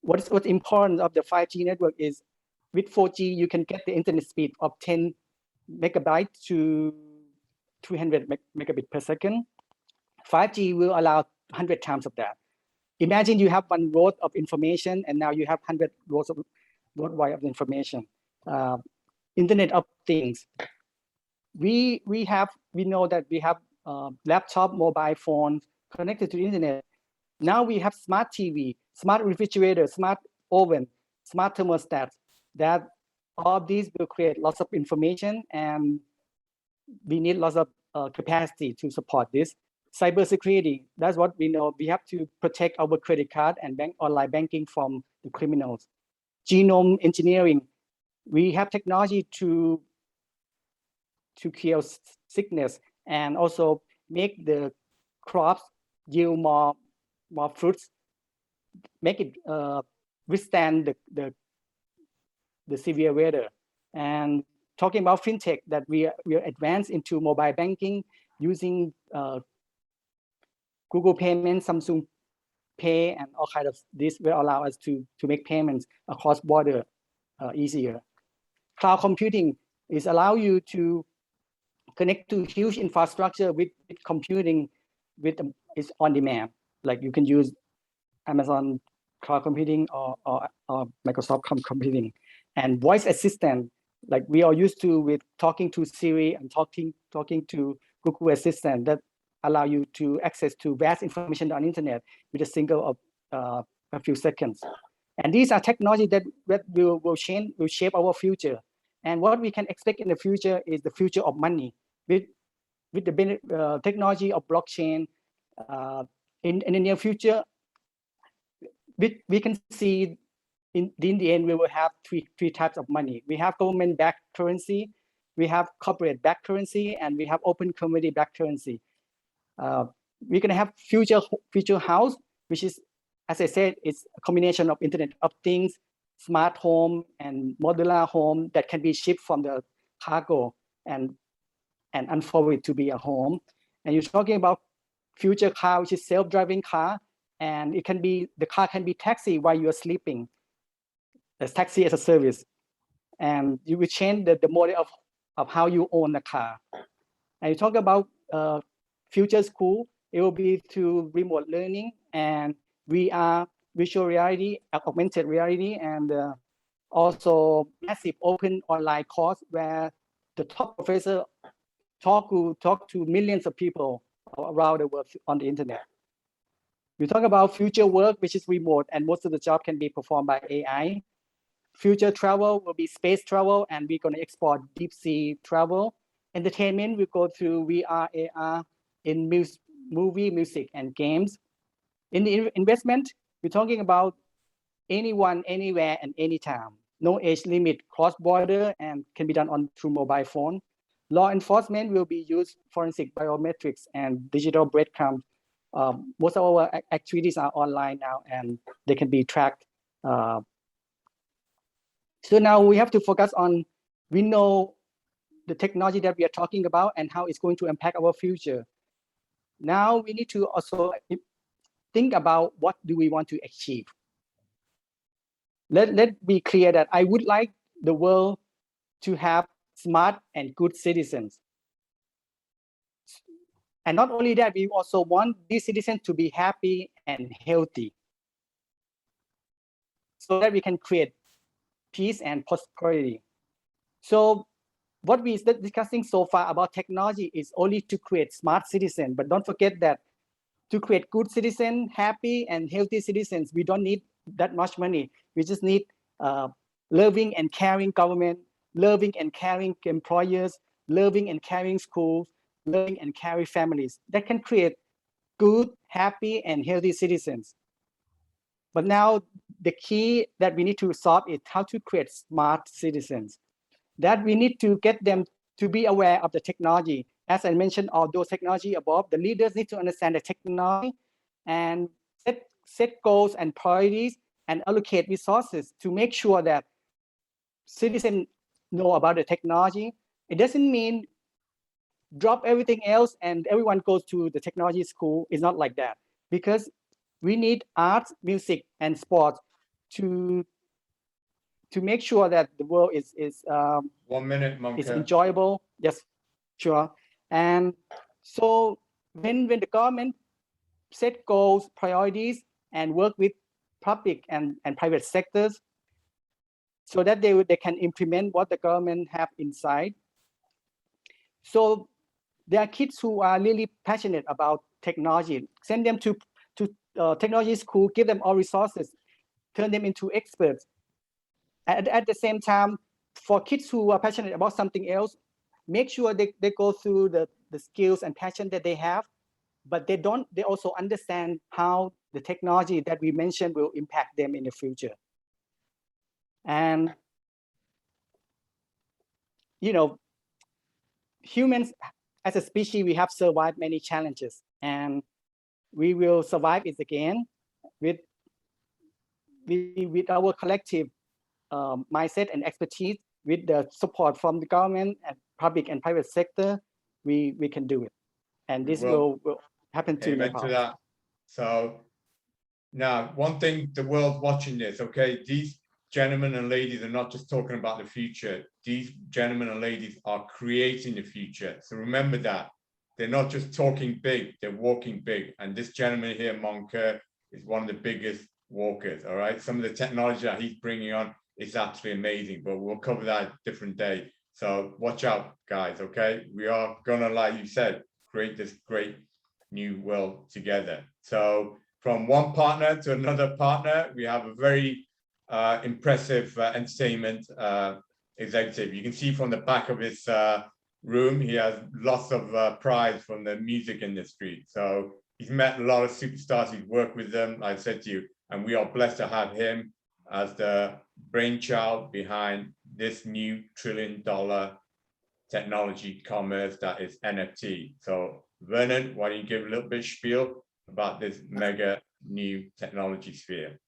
What's important of the 5G network is with 4G, you can get the internet speed of 10 megabytes to 300 megabits per second. 5G will allow 100 times of that. Imagine you have one road of information, and now you have 100 roads of worldwide of information. Internet of Things. We know that we have laptop, mobile phones connected to the internet. Now we have smart TV, smart refrigerator, smart oven, smart thermostat. That all of these will create lots of information, and we need lots of capacity to support this. Cybersecurity, that's what we know. We have to protect our credit card and online banking from the criminals. Genome engineering, we have technology to cure sickness and also make the crops yield more fruits, make it withstand the severe weather. And talking about fintech, that we are advanced into mobile banking using Google Payment, Samsung Pay, and all kinds of this will allow us to make payments across border easier. cloud computing is allow you to connect to huge infrastructure with computing is on demand. Like you can use Amazon cloud computing or Microsoft computing, and voice assistant like we are used to with talking to Siri and talking to Google Assistant that allow you to access to vast information on the internet with a single of a few seconds. And these are technology that will shape our future. And what we can expect in the future is the future of money with the technology of blockchain. In the near future, we can see in the end we will have three types of money. We have government-backed currency, we have corporate-backed currency, and we have open community-backed currency. We're gonna have future house, which is, as I said, it's a combination of Internet of Things, smart home, and modular home that can be shipped from the cargo and unfolded to be a home. And you're talking about future car, which is self-driving car, and the car can be taxi while you're sleeping. As taxi as a service, and you will change the model of how you own the car. And you talk about future school, it will be through remote learning and VR, virtual reality, augmented reality, and also massive open online course where the top professor talk to millions of people around the world on the internet. We talk about future work, which is remote, and most of the job can be performed by AI. Future travel will be space travel, and we're going to export deep sea travel. Entertainment will go through VR, AR in movie, music, and games. In the investment, we're talking about anyone, anywhere, and anytime. No age limit, cross-border, and can be done through mobile phone. Law enforcement will be used forensic biometrics and digital breadcrumbs. Most of our activities are online now, and they can be tracked. So now we have to focus on, we know the technology that we are talking about and how it's going to impact our future. Now we need to also think about what do we want to achieve. Let be clear that I would like the world to have smart and good citizens. And not only that, we also want these citizens to be happy and healthy so that we can create peace and prosperity. So what we are discussing so far about technology is only to create smart citizens, but don't forget that to create good citizens, happy and healthy citizens, we don't need that much money. We just need loving and caring government, loving and caring employers, loving and caring schools, loving and caring families that can create good, happy and healthy citizens. But now the key that we need to solve is how to create smart citizens. That we need to get them to be aware of the technology. As I mentioned, all those technology above, the leaders need to understand the technology and set goals and priorities and allocate resources to make sure that citizens know about the technology. It doesn't mean drop everything else and everyone goes to the technology school. It's not like that, because we need arts, music, and sports to make sure that the world is 1 minute, Mongkol. Is enjoyable. Yes, sure. And so when the government set goals, priorities, and work with public and private sectors, so that they can implement what the government have inside. So there are kids who are really passionate about technology. Send them to technology school, give them all resources, turn them into experts. At the same time, for kids who are passionate about something else, make sure they go through the skills and passion that they have, but they also understand how the technology that we mentioned will impact them in the future. And, you know, humans as a species, we have survived many challenges, and we will survive it again with our collective mindset and expertise. With the support from the government and public and private sector, we can do it. And this will happen to Nepal. To that. So now, one thing, the world watching this, okay, these gentlemen and ladies are not just talking about the future. These gentlemen and ladies are creating the future. So remember that. They're not just talking big, they're walking big. And this gentleman here, Mongkol, is one of the biggest walkers, all right? Some of the technology that he's bringing on is absolutely amazing, but we'll cover that a different day. So watch out, guys, okay? We are gonna, like you said, create this great new world together. So from one partner to another partner, we have a very impressive entertainment executive. You can see from the back of his room, he has lots of pride from the music industry. So he's met a lot of superstars, he's worked with them, like I said to you, and we are blessed to have him as the brainchild behind this new trillion-dollar technology commerce that is NFT. So Vernon, why don't you give a little bit of spiel about this mega new technology sphere?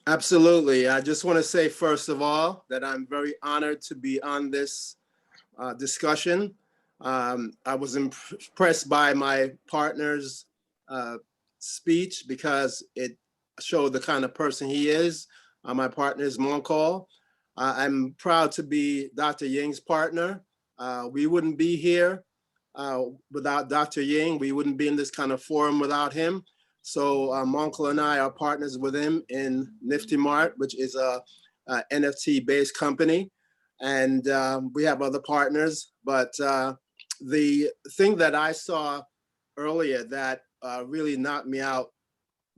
Absolutely. I just want to say, first of all, that I'm very honored to be on this discussion. I was impressed by my partner's speech because it showed the kind of person he is. My partner is Mongkol. I'm proud to be Dr. Ying's partner. We wouldn't be here without Dr. Ying. We wouldn't be in this kind of forum without him. So Mongkol and I are partners with him in Nifty Mart, which is a NFT-based company. And we have other partners. But the thing that I saw earlier that really knocked me out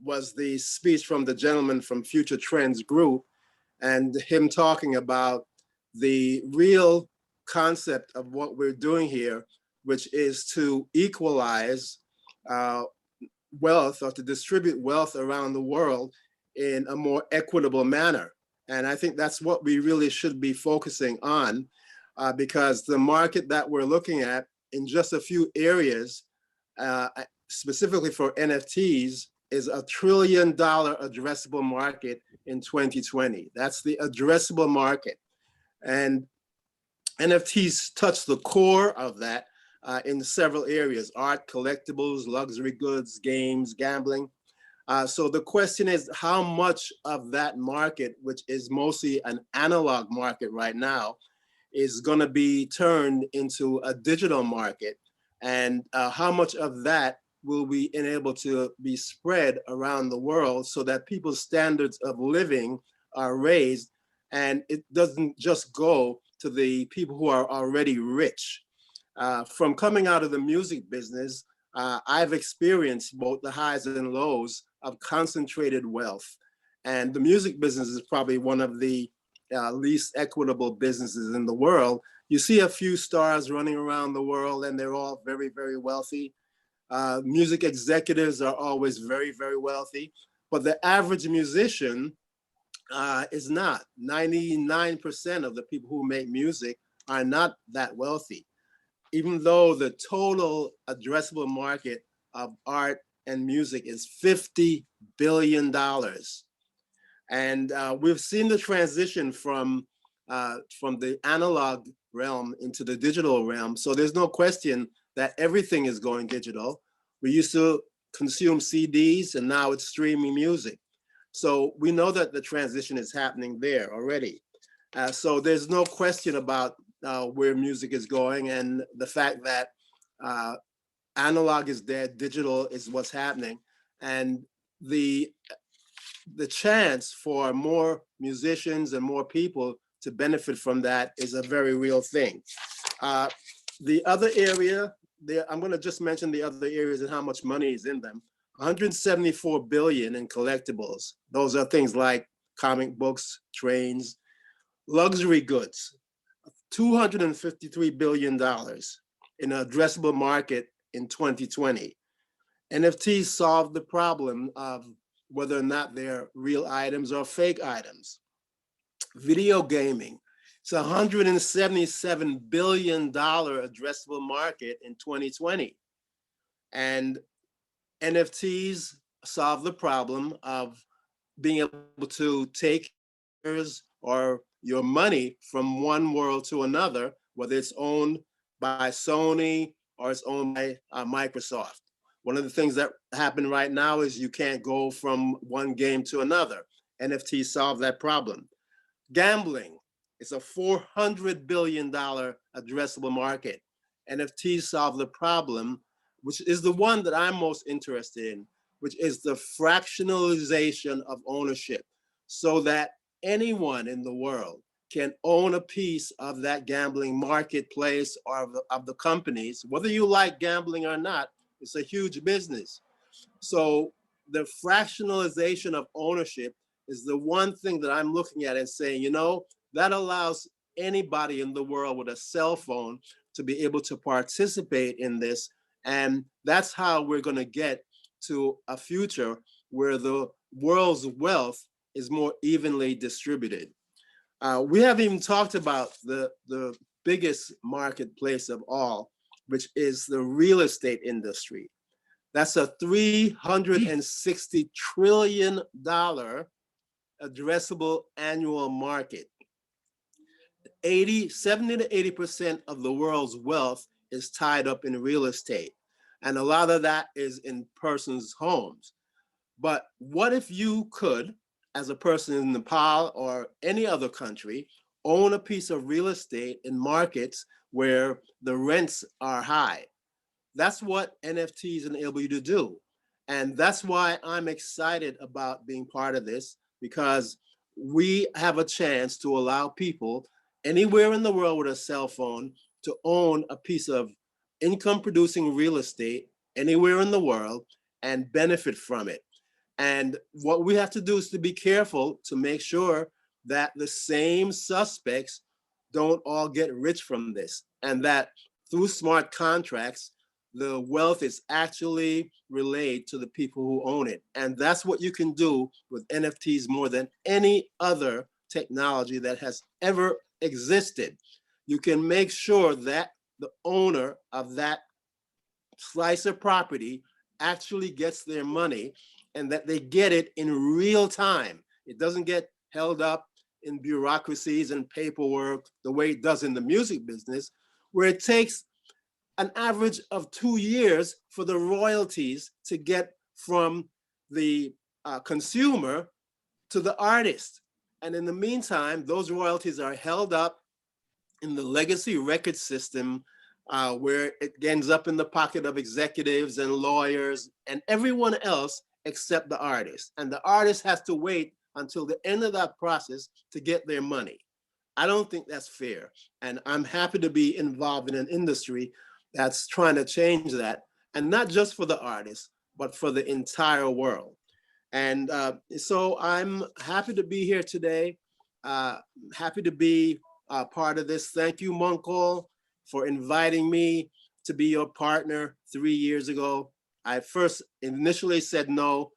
was the speech from the gentleman from Future Trends Group and him talking about the real concept of what we're doing here, which is to equalize wealth or to distribute wealth around the world in a more equitable manner. And I think that's what we really should be focusing on because the market that we're looking at in just a few areas, specifically for NFTs, is $1 trillion addressable market in 2020. That's the addressable market. And NFTs touch the core of that in several areas: art, collectibles, luxury goods, games, gambling. So the question is, how much of that market, which is mostly an analog market right now, is going to be turned into a digital market? And how much of that will be enabled to be spread around the world so that people's standards of living are raised, and it doesn't just go to the people who are already rich. From coming out of the music business, I've experienced both the highs and lows of concentrated wealth. And the music business is probably one of the least equitable businesses in the world. You see a few stars running around the world and they're all very, very wealthy. Music executives are always very, very wealthy, but the average musician is not. 99% of the people who make music are not that wealthy, even though the total addressable market of art and music is $50 billion. And we've seen the transition from the analog realm into the digital realm. So there's no question that everything is going digital. We used to consume CDs and now it's streaming music. So we know that the transition is happening there already. So there's no question about where music is going and the fact that analog is dead, digital is what's happening. And the chance for more musicians and more people to benefit from that is a very real thing. The other area, I'm going to just mention the other areas and how much money is in them. 174 billion in collectibles. Those are things like comic books, trains, luxury goods. $253 billion in an addressable market in 2020. NFTs solve the problem of whether or not they're real items or fake items. Video gaming, it's a $177 billion addressable market in 2020. And NFTs solve the problem of being able to take yours or your money from one world to another, whether it's owned by Sony or it's owned by Microsoft. One of the things that happen right now is you can't go from one game to another. NFTs solve that problem. Gambling is a $400 billion addressable market. NFTs solve the problem, which is the one that I'm most interested in, which is the fractionalization of ownership, so that anyone in the world can own a piece of that gambling marketplace or of the companies. Whether you like gambling or not, it's a huge business. So the fractionalization of ownership is the one thing that I'm looking at and saying, you know, that allows anybody in the world with a cell phone to be able to participate in this. And that's how we're going to get to a future where the world's wealth is more evenly distributed. We haven't even talked about the biggest marketplace of all, which is the real estate industry. That's a $360 trillion addressable annual market. 70 to 80% of the world's wealth is tied up in real estate. And a lot of that is in persons' homes. But what if you could, as a person in Nepal or any other country, own a piece of real estate in markets where the rents are high? That's what NFTs enable you to do. And that's why I'm excited about being part of this, because we have a chance to allow people anywhere in the world with a cell phone to own a piece of income producing real estate anywhere in the world and benefit from it. And what we have to do is to be careful to make sure that the same suspects don't all get rich from this, and that through smart contracts, the wealth is actually relayed to the people who own it. And that's what you can do with NFTs more than any other technology that has ever existed. You can make sure that the owner of that slice of property actually gets their money, and that they get it in real time. It doesn't get held up in bureaucracies and paperwork the way it does in the music business, where it takes an average of 2 years for the royalties to get from the consumer to the artist. And in the meantime, those royalties are held up in the legacy record system, where it ends up in the pocket of executives and lawyers and everyone else except the artist. And the artist has to wait until the end of that process to get their money. I don't think that's fair. And I'm happy to be involved in an industry that's trying to change that, and not just for the artists, but for the entire world. And so I'm happy to be here today, happy to be part of this. Thank you, Mongkol, for inviting me to be your partner 3 years ago. I first initially said no,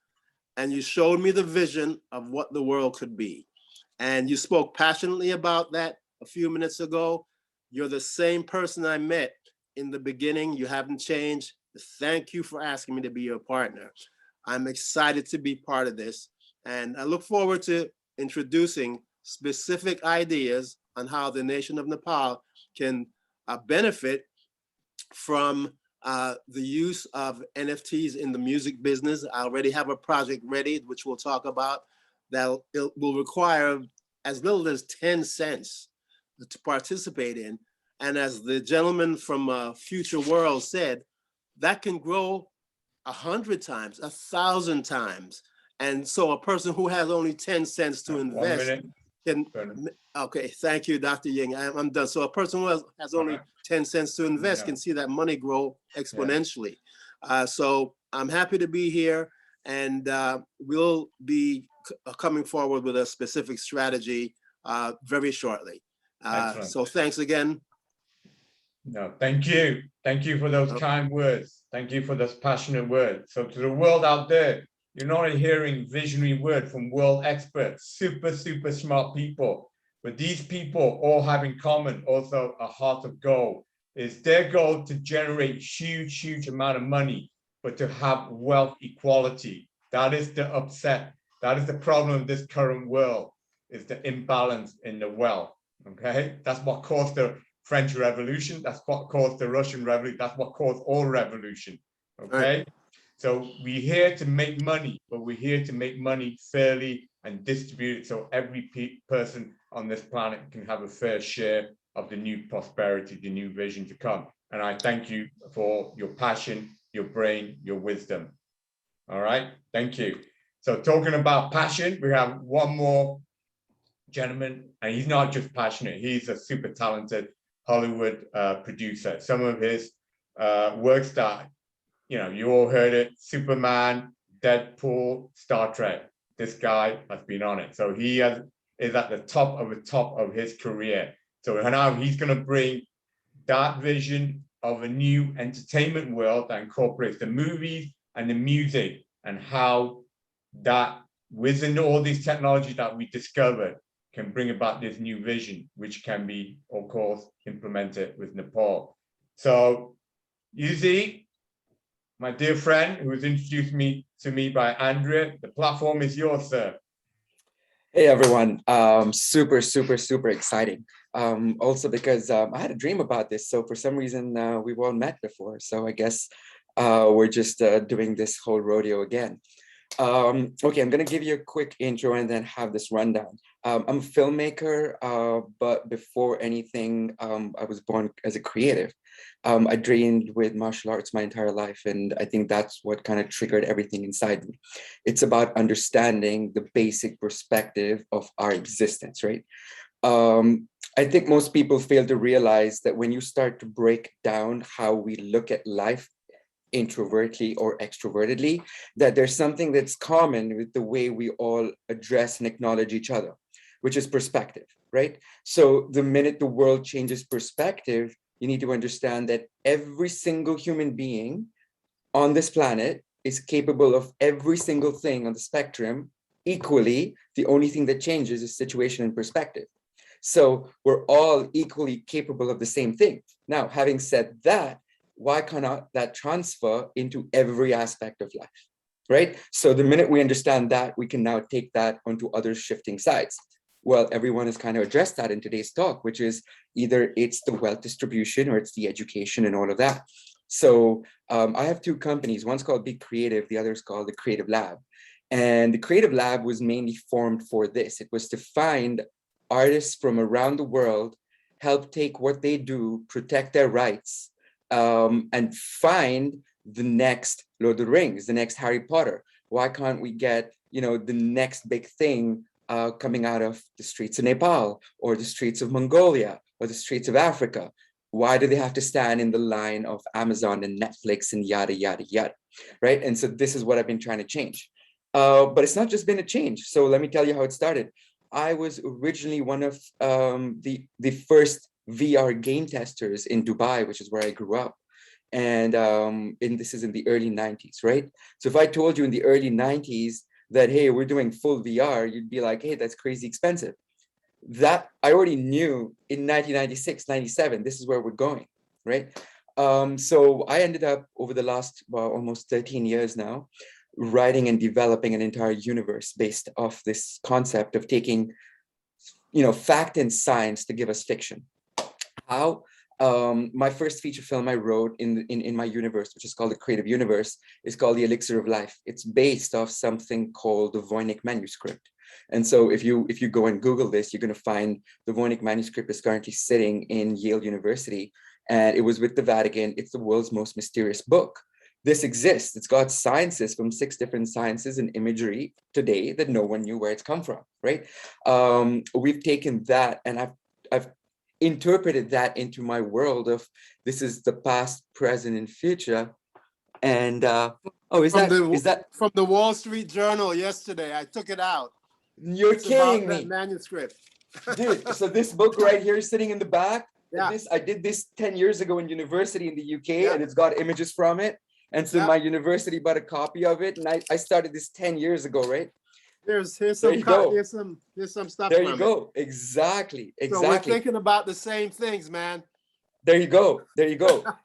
and you showed me the vision of what the world could be. And you spoke passionately about that a few minutes ago. You're the same person I met in the beginning. You haven't changed. Thank you for asking me to be your partner. I'm excited to be part of this. And I look forward to introducing specific ideas on how the nation of Nepal can benefit from the use of NFTs in the music business. I already have a project ready, which we'll talk about, that will require as little as 10 cents to participate in. And as the gentleman from Future World said, that can grow 100 times, 1,000 times. And so a person who has only 10 cents to invest can, okay, thank you, Dr. Ying, I'm done. So a person who has only 10 cents to invest can see that money grow exponentially. So I'm happy to be here, and we'll be coming forward with a specific strategy very shortly. So thanks again. No, thank you. Thank you for those kind words. Thank you for those passionate words. So to the world out there, you're not hearing visionary word from world experts, super, super smart people. But these people all have in common also a heart of gold. It's their goal to generate huge, huge amount of money, but to have wealth equality. That is the upset. That is the problem of this current world, is the imbalance in the wealth. Okay, that's what caused the French Revolution. That's what caused the Russian Revolution. That's what caused all revolution. Okay, so we're here to make money, but we're here to make money fairly and distribute it so every person on this planet can have a fair share of the new prosperity, the new vision to come. And I thank you for your passion, your brain, your wisdom. All right, thank you. So talking about passion, we have one more gentleman, and he's not just passionate, he's a super talented Hollywood producer. Some of his works that, you know, you all heard it, Superman, Deadpool, Star Trek. This guy has been on it. So he is at the top of his career. So now he's going to bring that vision of a new entertainment world that incorporates the movies and the music, and how that within all these technologies that we discovered can bring about this new vision, which can be, of course, implemented with Nepal. So, Yuzi, my dear friend, who was introduced to me by Andrea, the platform is yours, sir. Hey everyone, super exciting. Also because I had a dream about this, so for some reason we've all met before, so I guess we're just doing this whole rodeo again. Okay, I'm gonna give you a quick intro and then have this rundown. I'm a filmmaker, but before anything, I was born as a creative. I trained with martial arts my entire life, and I think that's what kind of triggered everything inside me. It's about understanding the basic perspective of our existence, right? I think most people fail to realize that when you start to break down how we look at life, introvertly or extrovertedly, that there's something that's common with the way we all address and acknowledge each other, which is perspective, right? So the minute the world changes perspective, you need to understand that every single human being on this planet is capable of every single thing on the spectrum equally. The only thing that changes is situation and perspective. So we're all equally capable of the same thing. Now, having said that, why cannot that transfer into every aspect of life, right? So the minute we understand that, we can now take that onto other shifting sides. Well, everyone has kind of addressed that in today's talk, which is either it's the wealth distribution or it's the education and all of that. So I have two companies, one's called Be Creative, the other is called the Creative Lab. And the Creative Lab was mainly formed for this. It was to find artists from around the world, help take what they do, protect their rights, and find the next Lord of the Rings, the next Harry Potter. Why can't we get, the next big thing coming out of the streets of Nepal or the streets of Mongolia or the streets of Africa? Why do they have to stand in the line of Amazon and Netflix and yada, yada, yada, right? And so this is what I've been trying to change. But it's not just been a change. So let me tell you how it started. I was originally one of the first VR game testers in Dubai, which is where I grew up. And this is in the early 90s, right? So if I told you in the early 90s that, hey, we're doing full VR, you'd be like, hey, that's crazy expensive. That I already knew in 1996, 97, this is where we're going, right? So I ended up over the last, almost 13 years now, writing and developing an entire universe based off this concept of taking, fact and science to give us fiction. How? My first feature film I wrote in my universe, which is called the Creative Universe, is called The Elixir of Life. It's based off something called the Voynich manuscript. And so if you go and Google this, you're going to find the Voynich manuscript is currently sitting in Yale University, and it was with the Vatican. It's the world's most mysterious book. This exists. It's got sciences from 6 different sciences and imagery today that no one knew where it's come from, right? We've taken that and I've interpreted that into my world of this is the past, present, and future. And is that from the Wall Street Journal yesterday? I took it out. You're kidding me. That manuscript. Dude, so this book right here is sitting in the back. Yeah. I did this 10 years ago in university in the UK, yeah. And it's got images from it. And so my university bought a copy of it. And I started this 10 years ago, right? Here's some stuff. There you go. Exactly. So we're thinking about the same things, man. There you go.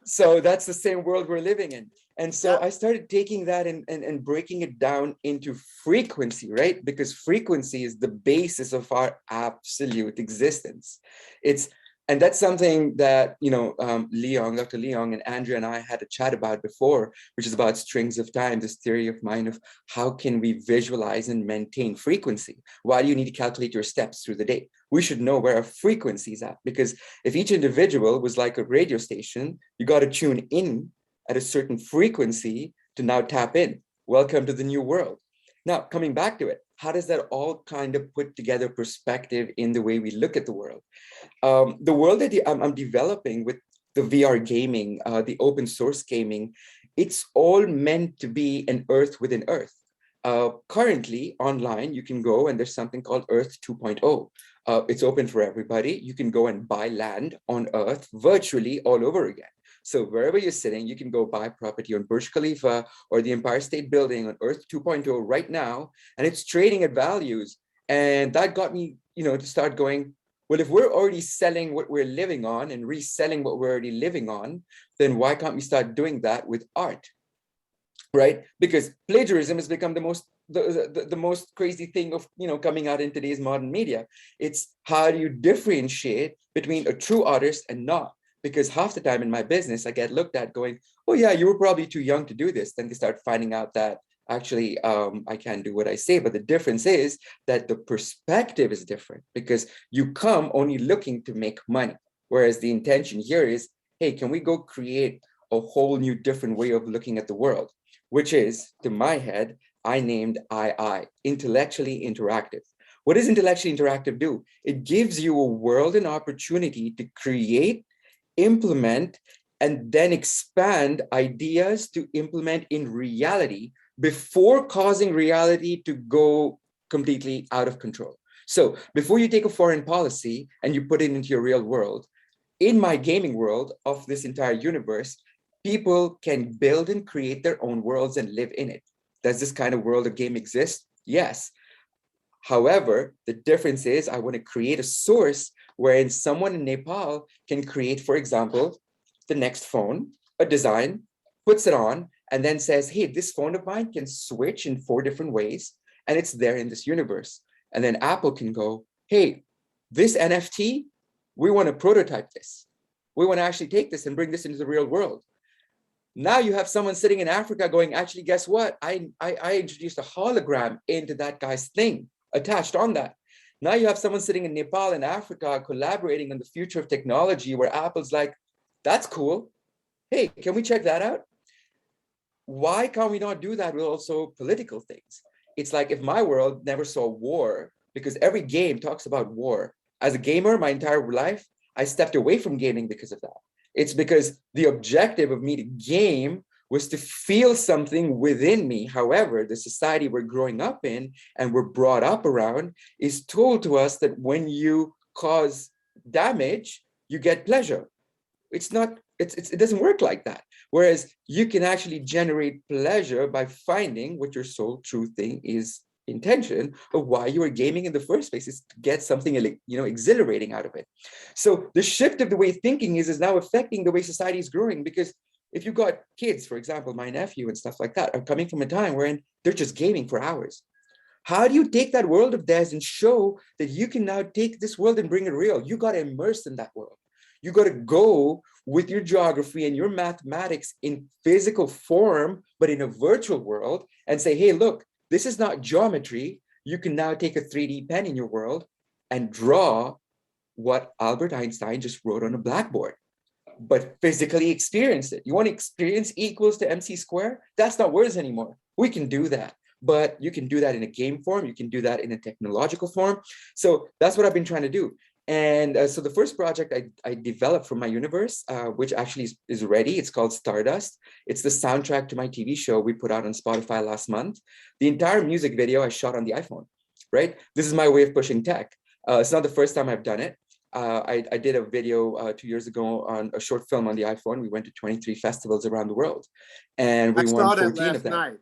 So that's the same world we're living in. And so I started taking that and breaking it down into frequency, right? Because frequency is the basis of our absolute existence. It's And that's something that, Dr. Leong and Andrea and I had a chat about before, which is about strings of time, this theory of mind of how can we visualize and maintain frequency? Why do you need to calculate your steps through the day? We should know where our frequency is at, because if each individual was like a radio station, you got to tune in at a certain frequency to now tap in. Welcome to the new world. Now, coming back to it, how does that all kind of put together perspective in the way we look at the world? The world that I'm developing with the VR gaming, the open source gaming, it's all meant to be an Earth within Earth. Currently, online, you can go and there's something called Earth 2.0. It's open for everybody. You can go and buy land on Earth virtually all over again. So wherever you're sitting, you can go buy property on Burj Khalifa or the Empire State Building on Earth 2.0 right now, and it's trading at values. And that got me, to start going, well, if we're already selling what we're living on and reselling what we're already living on, then why can't we start doing that with art, right? Because plagiarism has become the most crazy thing of, coming out in today's modern media. It's how do you differentiate between a true artist and not? Because half the time in my business, I get looked at going, oh yeah, you were probably too young to do this. Then they start finding out that actually I can do what I say. But the difference is that the perspective is different because you come only looking to make money. Whereas the intention here is, hey, can we go create a whole new different way of looking at the world? Which is, to my head, I named II, intellectually interactive. What does intellectually interactive do? It gives you a world and opportunity to create, implement, and then expand ideas to implement in reality before causing reality to go completely out of control. So before you take a foreign policy and you put it into your real world, in my gaming world of this entire universe, people can build and create their own worlds and live in it. Does this kind of world of game exist? Yes. However, the difference is I want to create a source wherein someone in Nepal can create, for example, the next phone, a design, puts it on, and then says, hey, this phone of mine can switch in 4 different ways, and it's there in this universe. And then Apple can go, hey, this NFT, we want to prototype this. We want to actually take this and bring this into the real world. Now you have someone sitting in Africa going, actually, guess what? I introduced a hologram into that guy's thing attached on that. Now you have someone sitting in Nepal and Africa collaborating on the future of technology where Apple's like, that's cool. Hey, can we check that out? Why can't we not do that with also political things? It's like if my world never saw war, because every game talks about war. As a gamer, my entire life, I stepped away from gaming because of that. It's because the objective of me to game was to feel something within me. However, the society we're growing up in and we're brought up around is told to us that when you cause damage, you get pleasure. It's not, it doesn't work like that. Whereas you can actually generate pleasure by finding what your soul true thing is, intention of why you were gaming in the first place is to get something, exhilarating out of it. So the shift of the way thinking is now affecting the way society is growing, because if you've got kids, for example, my nephew and stuff like that are coming from a time wherein they're just gaming for hours. How do you take that world of theirs and show that you can now take this world and bring it real? You got to immerse in that world. You got to go with your geography and your mathematics in physical form, but in a virtual world and say, hey, look, this is not geometry. You can now take a 3D pen in your world and draw what Albert Einstein just wrote on a blackboard, but physically experience it. You want to experience E equals to MC squared? That's not words anymore. We can do that, but you can do that in a game form. You can do that in a technological form. So that's what I've been trying to do. And so the first project I developed from my universe, which actually is ready, it's called Stardust. It's the soundtrack to my TV show we put out on Spotify last month. The entire music video I shot on the iPhone, right? This is my way of pushing tech. It's not the first time I've done it. I did a video 2 years ago on a short film on the iPhone. We went to 23 festivals around the world and we won 14 of them.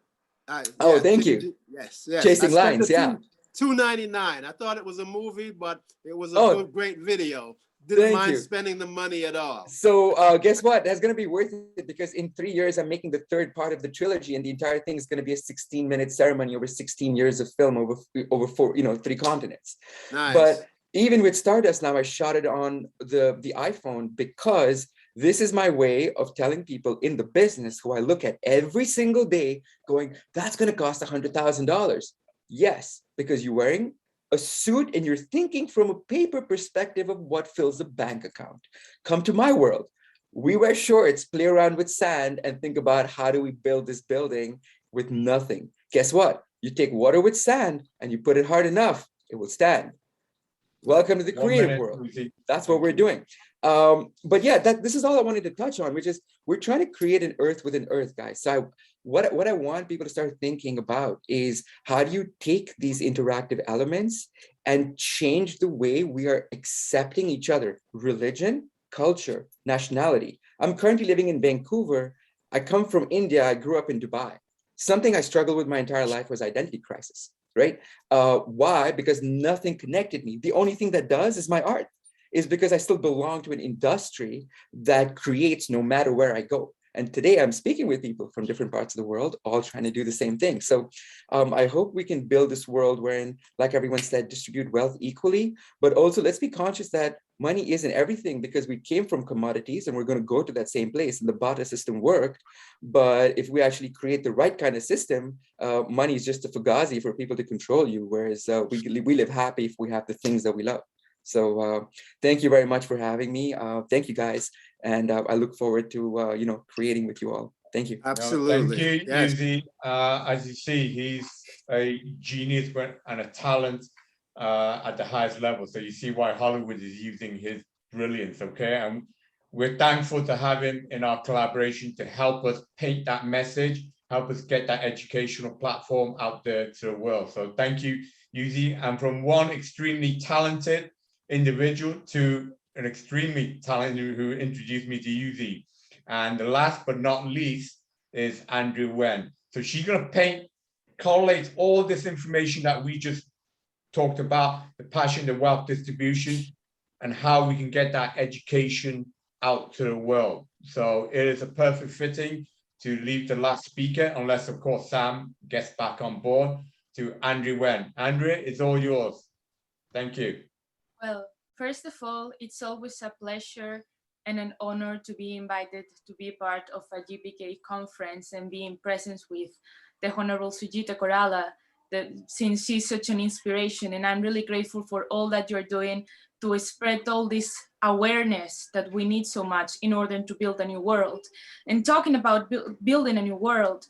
Night. Oh, thank you. Yes. Chasing Lines, yeah. $2.99. I thought it was a movie, but it was a great video. Didn't mind spending the money at all. So guess what? That's going to be worth it because in 3 years, I'm making the 3rd part of the trilogy, and the entire thing is going to be a 16-minute ceremony over 16 years of film over 3 continents. Nice. But Even with Stardust now, I shot it on the iPhone because this is my way of telling people in the business who I look at every single day going, that's going to cost $100,000. Yes, because you're wearing a suit and you're thinking from a paper perspective of what fills a bank account. Come to my world. We wear shorts, play around with sand, and think about how do we build this building with nothing. Guess what? You take water with sand and you put it hard enough, it will stand. Welcome to the creative world. That's what we're doing. But yeah, this is all I wanted to touch on, which is we're trying to create an earth within earth, guys. So what I want people to start thinking about is how do you take these interactive elements and change the way we are accepting each other, religion, culture, nationality. I'm currently living in Vancouver. I come from India. I grew up in Dubai. Something I struggled with my entire life was identity crisis, right? Why? Because nothing connected me. The only thing that does is my art, is because I still belong to an industry that creates no matter where I go. And today I'm speaking with people from different parts of the world, all trying to do the same thing. So I hope we can build this world wherein, like everyone said, distribute wealth equally, but also let's be conscious that money isn't everything because we came from commodities and we're going to go to that same place, and the barter system worked. But if we actually create the right kind of system, money is just a fugazi for people to control you, whereas we live happy if we have the things that we love. So thank you very much for having me. Thank you, guys. And I look forward to, creating with you all. Thank you. Absolutely. Thank you, Yes. Yuzi. As you see, he's a genius and a talent at the highest level. So you see why Hollywood is using his brilliance, okay? And we're thankful to have him in our collaboration to help us paint that message, help us get that educational platform out there to the world. So thank you, Yuzi. And from one extremely talented individual to an extremely talented who introduced me to Yuzi. And the last but not least is Andrea Wen. So she's going to correlate all this information that we just talked about, the passion, the wealth distribution, and how we can get that education out to the world. So it is a perfect fitting to leave the last speaker, unless of course Sam gets back on board, to Andrea Wen. Andrea, it's all yours. Thank you. Well, first of all, it's always a pleasure and an honor to be invited to be part of a GPK conference and be in presence with the Honorable Sujata Koirala, since she's such an inspiration. And I'm really grateful for all that you're doing to spread all this awareness that we need so much in order to build a new world. And talking about building a new world,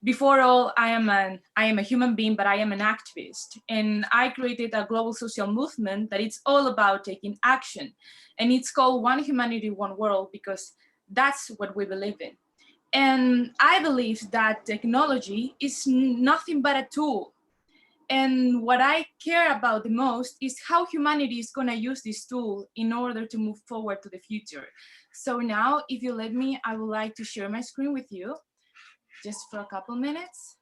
before all, I am a human being, but I am an activist. And I created a global social movement that it's all about taking action. And it's called One Humanity, One World, because that's what we believe in. And I believe that technology is nothing but a tool. And what I care about the most is how humanity is going to use this tool in order to move forward to the future. So now, if you let me, I would like to share my screen with you. Just for a couple minutes.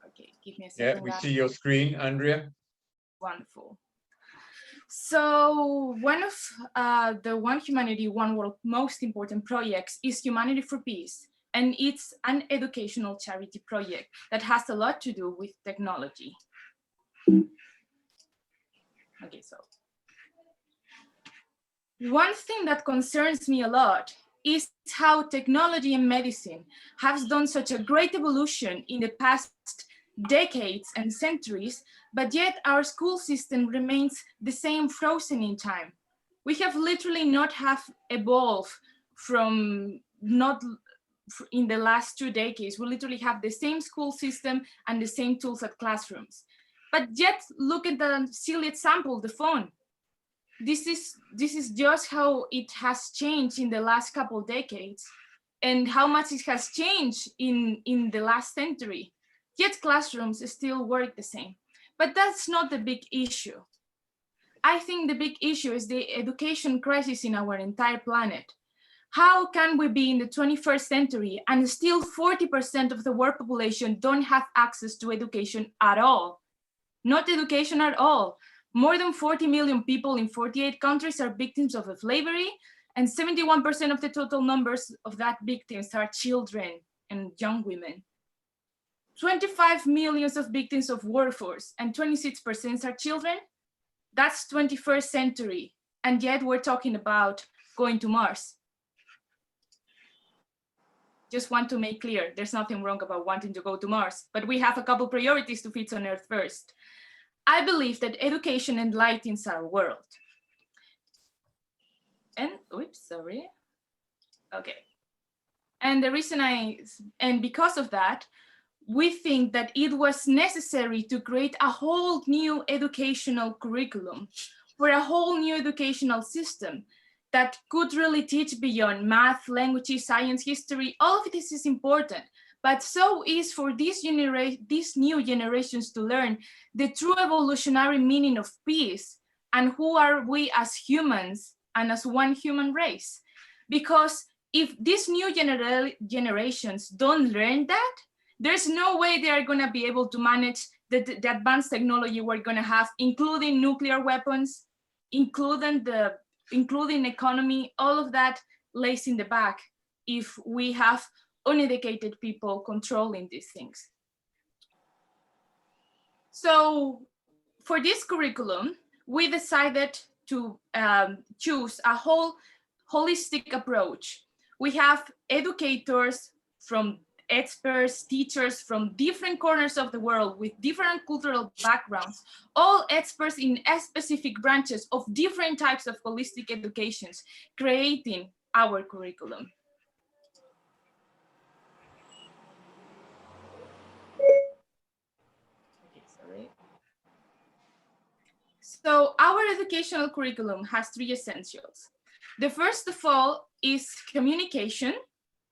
Okay, give me a second. Yeah, we see your screen, Andrea. Wonderful. So one of the One Humanity, One World most important projects is Humanity for Peace. And it's an educational charity project that has a lot to do with technology. Okay, so one thing that concerns me a lot is how technology and medicine has done such a great evolution in the past decades and centuries, but yet our school system remains the same, frozen in time. We have literally not have evolved from not in the last 2 decades. We literally have the same school system and the same tools at classrooms. But yet look at the silly example, the phone. This is just how it has changed in the last couple of decades and how much it has changed in the last century. Yet classrooms still work the same. But that's not the big issue. I think the big issue is the education crisis in our entire planet. How can we be in the 21st century and still 40% of the world population don't have access to education at all? Not education at all. More than 40 million people in 48 countries are victims of slavery, and 71% of the total numbers of that victims are children and young women. 25 millions of victims of workforce and 26% are children. That's 21st century. And yet we're talking about going to Mars. Just want to make clear, there's nothing wrong about wanting to go to Mars, but we have a couple priorities to fix on Earth first. I believe that education enlightens our world. And, oops, sorry. Okay. And the reason and because of that, we think that it was necessary to create a whole new educational curriculum for a whole new educational system that could really teach beyond math, languages, science, history. All of this is important, but so is for these new generations to learn the true evolutionary meaning of peace and who are we as humans and as one human race. Because if these new generations don't learn that, there's no way they are gonna be able to manage the advanced technology we're gonna have, including nuclear weapons, including economy. All of that lays in the back if we have uneducated people controlling these things. So for this curriculum, we decided to choose a whole holistic approach. We have educators from experts, teachers from different corners of the world with different cultural backgrounds, all experts in specific branches of different types of holistic educations, creating our curriculum. Okay, sorry. So our educational curriculum has 3 essentials. The first of all is communication.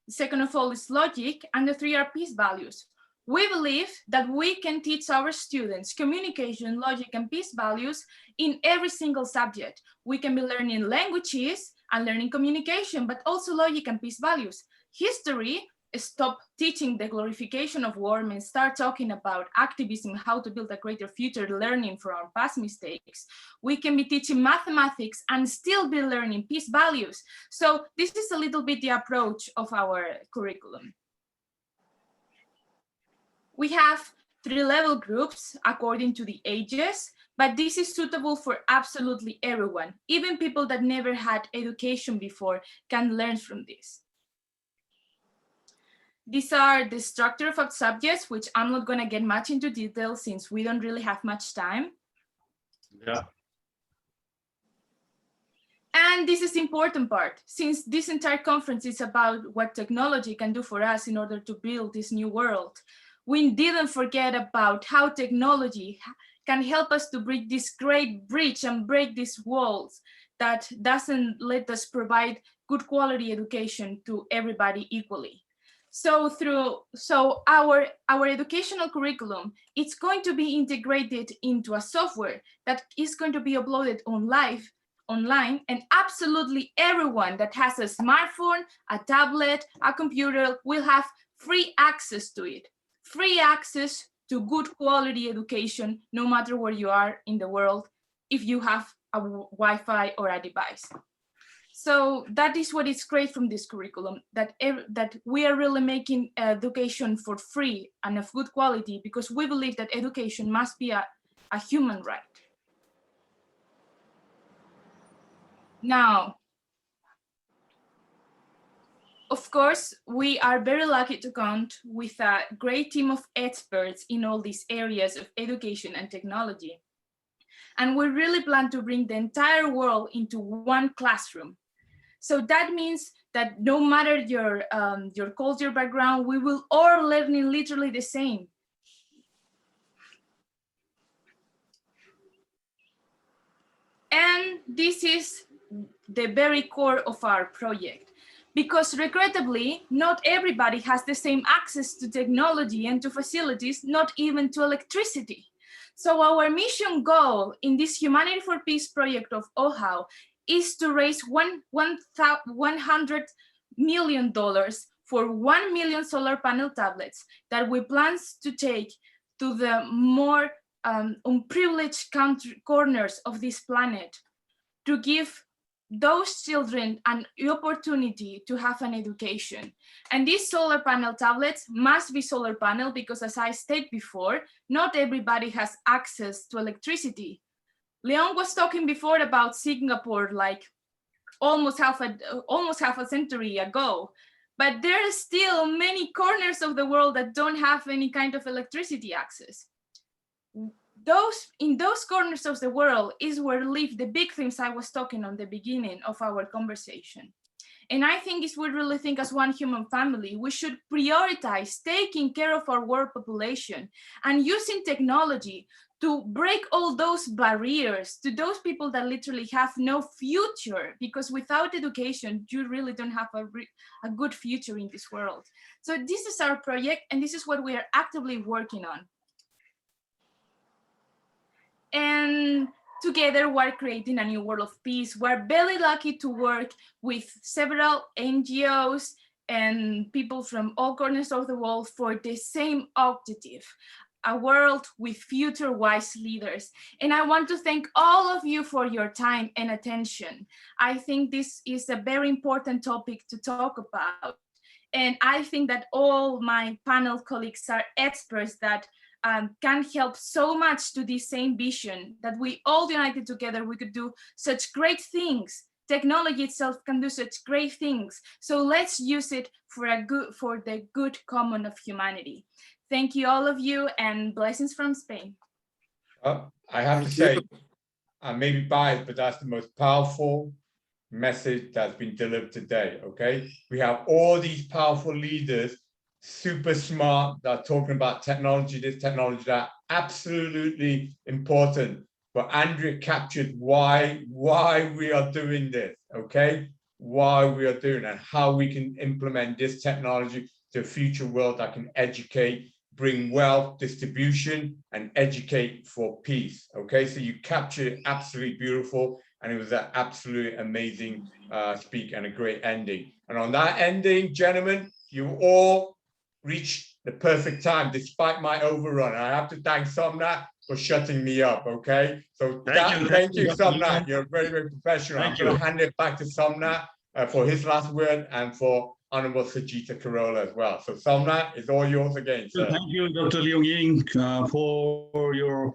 The second of all is logic, and the 3 are peace values. We believe that we can teach our students communication, logic, and peace values in every single subject. We can be learning languages and learning communication, but also logic and peace values. History, stop teaching the glorification of war and start talking about activism, how to build a greater future, learning from our past mistakes. We can be teaching mathematics and still be learning peace values. So this is a little bit the approach of our curriculum. We have 3 level groups according to the ages, but this is suitable for absolutely everyone. Even people that never had education before can learn from this. These are the structure of our subjects, which I'm not going to get much into detail since we don't really have much time. Yeah. And this is the important part, since this entire conference is about what technology can do for us in order to build this new world. We didn't forget about how technology can help us to bridge this great bridge and break these walls that doesn't let us provide good quality education to everybody equally. So our educational curriculum, it's going to be integrated into a software that is going to be uploaded online, and absolutely everyone that has a smartphone, a tablet, a computer will have free access to it. Free access to good quality education, no matter where you are in the world, if you have a Wi-Fi or a device. So that is what is great from this curriculum, that we are really making education for free and of good quality, because we believe that education must be a human right. Now, of course, we are very lucky to count with a great team of experts in all these areas of education and technology. And we really plan to bring the entire world into one classroom. So that means that no matter your culture background, we will all learning literally the same. And this is the very core of our project, because regrettably, not everybody has the same access to technology and to facilities, not even to electricity. So our mission goal in this Humanity for Peace project of OHAU is to raise $100 million for 1 million solar panel tablets that we plan to take to the more unprivileged corners of this planet, to give those children an opportunity to have an education. And these solar panel tablets must be solar panel because, as I stated before, not everybody has access to electricity. Leong was talking before about Singapore, like almost half a century ago, but there are still many corners of the world that don't have any kind of electricity access. In those corners of the world is where live the big things I was talking on the beginning of our conversation. And I think if we really think as one human family, we should prioritize taking care of our world population and using technology to break all those barriers to those people that literally have no future, because without education, you really don't have a good future in this world. So this is our project, and this is what we are actively working on. And together we're creating a new world of peace. We're very lucky to work with several NGOs and people from all corners of the world for the same objective, a world with future-wise leaders. And I want to thank all of you for your time and attention. I think this is a very important topic to talk about. And I think that all my panel colleagues are experts that can help so much to this same vision, that we all united together, we could do such great things. Technology itself can do such great things. So let's use it for the good common of humanity. Thank you, all of you, and blessings from Spain. I have to say, I may be biased, but that's the most powerful message that's been delivered today, okay? We have all these powerful leaders, super smart, that are talking about technology, this technology, that, absolutely important. But Andrea captured why we are doing this, okay? Why we are doing and how we can implement this technology to a future world that can educate, bring wealth distribution, and educate for peace, okay? So you captured it absolutely beautiful, and it was an absolutely amazing speak and a great ending. And on that ending, gentlemen, you all reached the perfect time despite my overrun. And I have to thank Somnath for shutting me up, okay? So thank you, Somnath. You're very, very professional. I'm going to hand it back to Somnath for his last word, and for Honorable Sujata Koirala as well. So Somnath, it's all yours again, sir. Thank you, Dr. Leong Ying, for your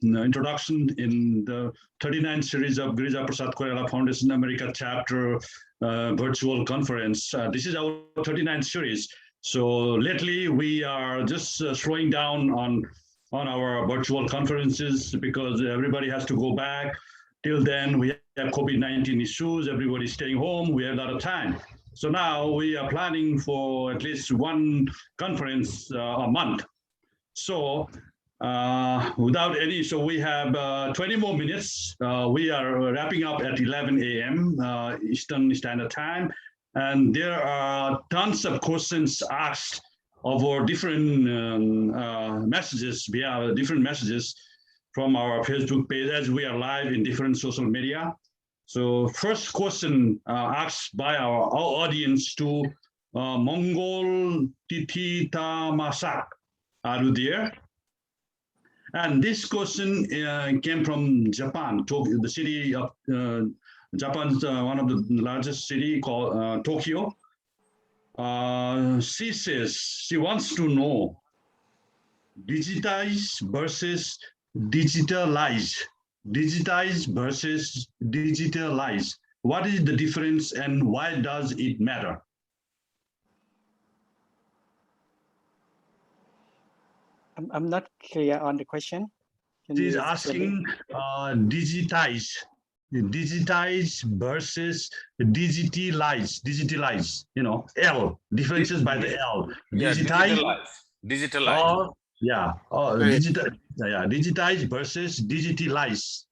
introduction in the 39th series of Girija Prasad Koirala Foundation America Chapter virtual conference. This is our 39th series. So lately we are just slowing down on our virtual conferences because everybody has to go back. Till then, we have COVID-19 issues, everybody's staying home, we have a lot of time. So now we are planning for at least one conference a month. So without any, so we have 20 more minutes. We are wrapping up at 11 a.m. Eastern Standard Time. And there are tons of questions asked over different messages, via different messages from our Facebook page as we are live in different social media. So first question asked by our audience to Mongkol Thitithamasak. Are you there? And this question came from Japan, the city of Japan's one of the largest city called Tokyo. She says she wants to know digitize versus digitalize. Digitize versus digitalize. What is the difference and why does it matter? I'm not clear on the question. She's asking digitize versus digitalize, you know, L, differences by the L. Digitize. Digitize versus digitalize.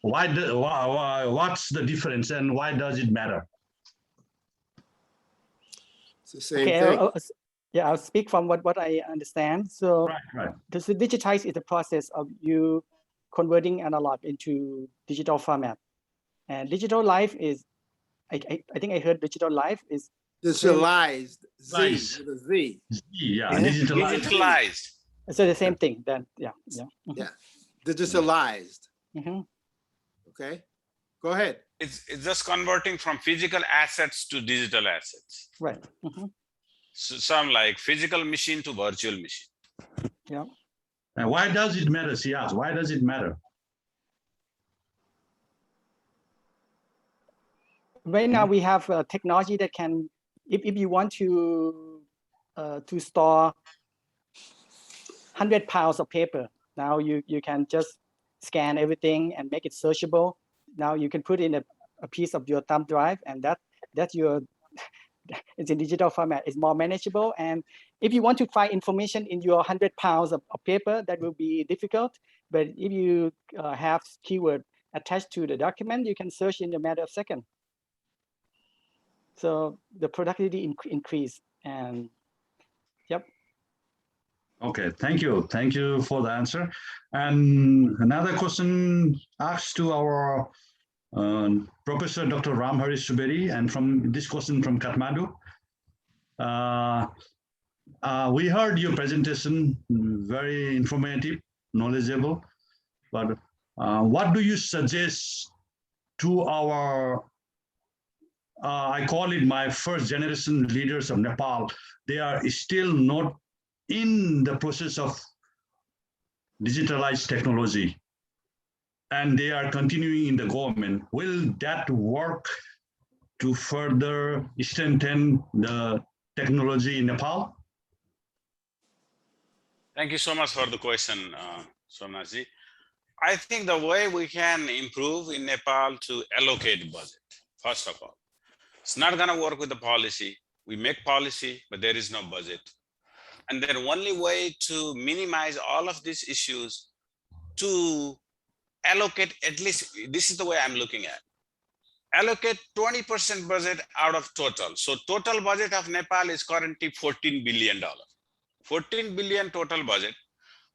What's the difference and why does it matter? It's the same thing. I'll speak from what I understand. So the digitize is the process of you converting analog into digital format. And digital life is, I think I heard digital life is digitalized. Z with a Z. Digitalized. So the same thing then, yeah. Digitalized. Okay, go ahead. It's just converting from physical assets to digital assets. Right. So some like physical machine to virtual machine. Yeah. And why does it matter? She asked, why does it matter? Right now we have technology that can, if you want to store 100 pounds of paper, now you can just scan everything and make it searchable. Now you can put in a piece of your thumb drive, and that's your, it's in digital format. It's more manageable. And if you want to find information in your 100 pounds of paper, that will be difficult. But if you have keyword attached to the document, you can search in a matter of seconds. So the productivity increase, and yep. Okay, thank you. Thank you for the answer. And another question asked to our Professor Dr. Ramhari Subedi, and from this question from Kathmandu. We heard your presentation, very informative, knowledgeable, but what do you suggest to our, I call it my first generation leaders of Nepal? They are still not in the process of digitalized technology, and they are continuing in the government. Will that work to further strengthen the technology in Nepal? Thank you so much for the question, Somnathji. I think the way we can improve in Nepal to allocate budget, first of all. It's not going to work with the policy. We make policy, but there is no budget. And then only way to minimize all of these issues to allocate at least, this is the way I'm looking at, allocate 20% budget out of total. So total budget of Nepal is currently $14 billion. 14 billion total budget.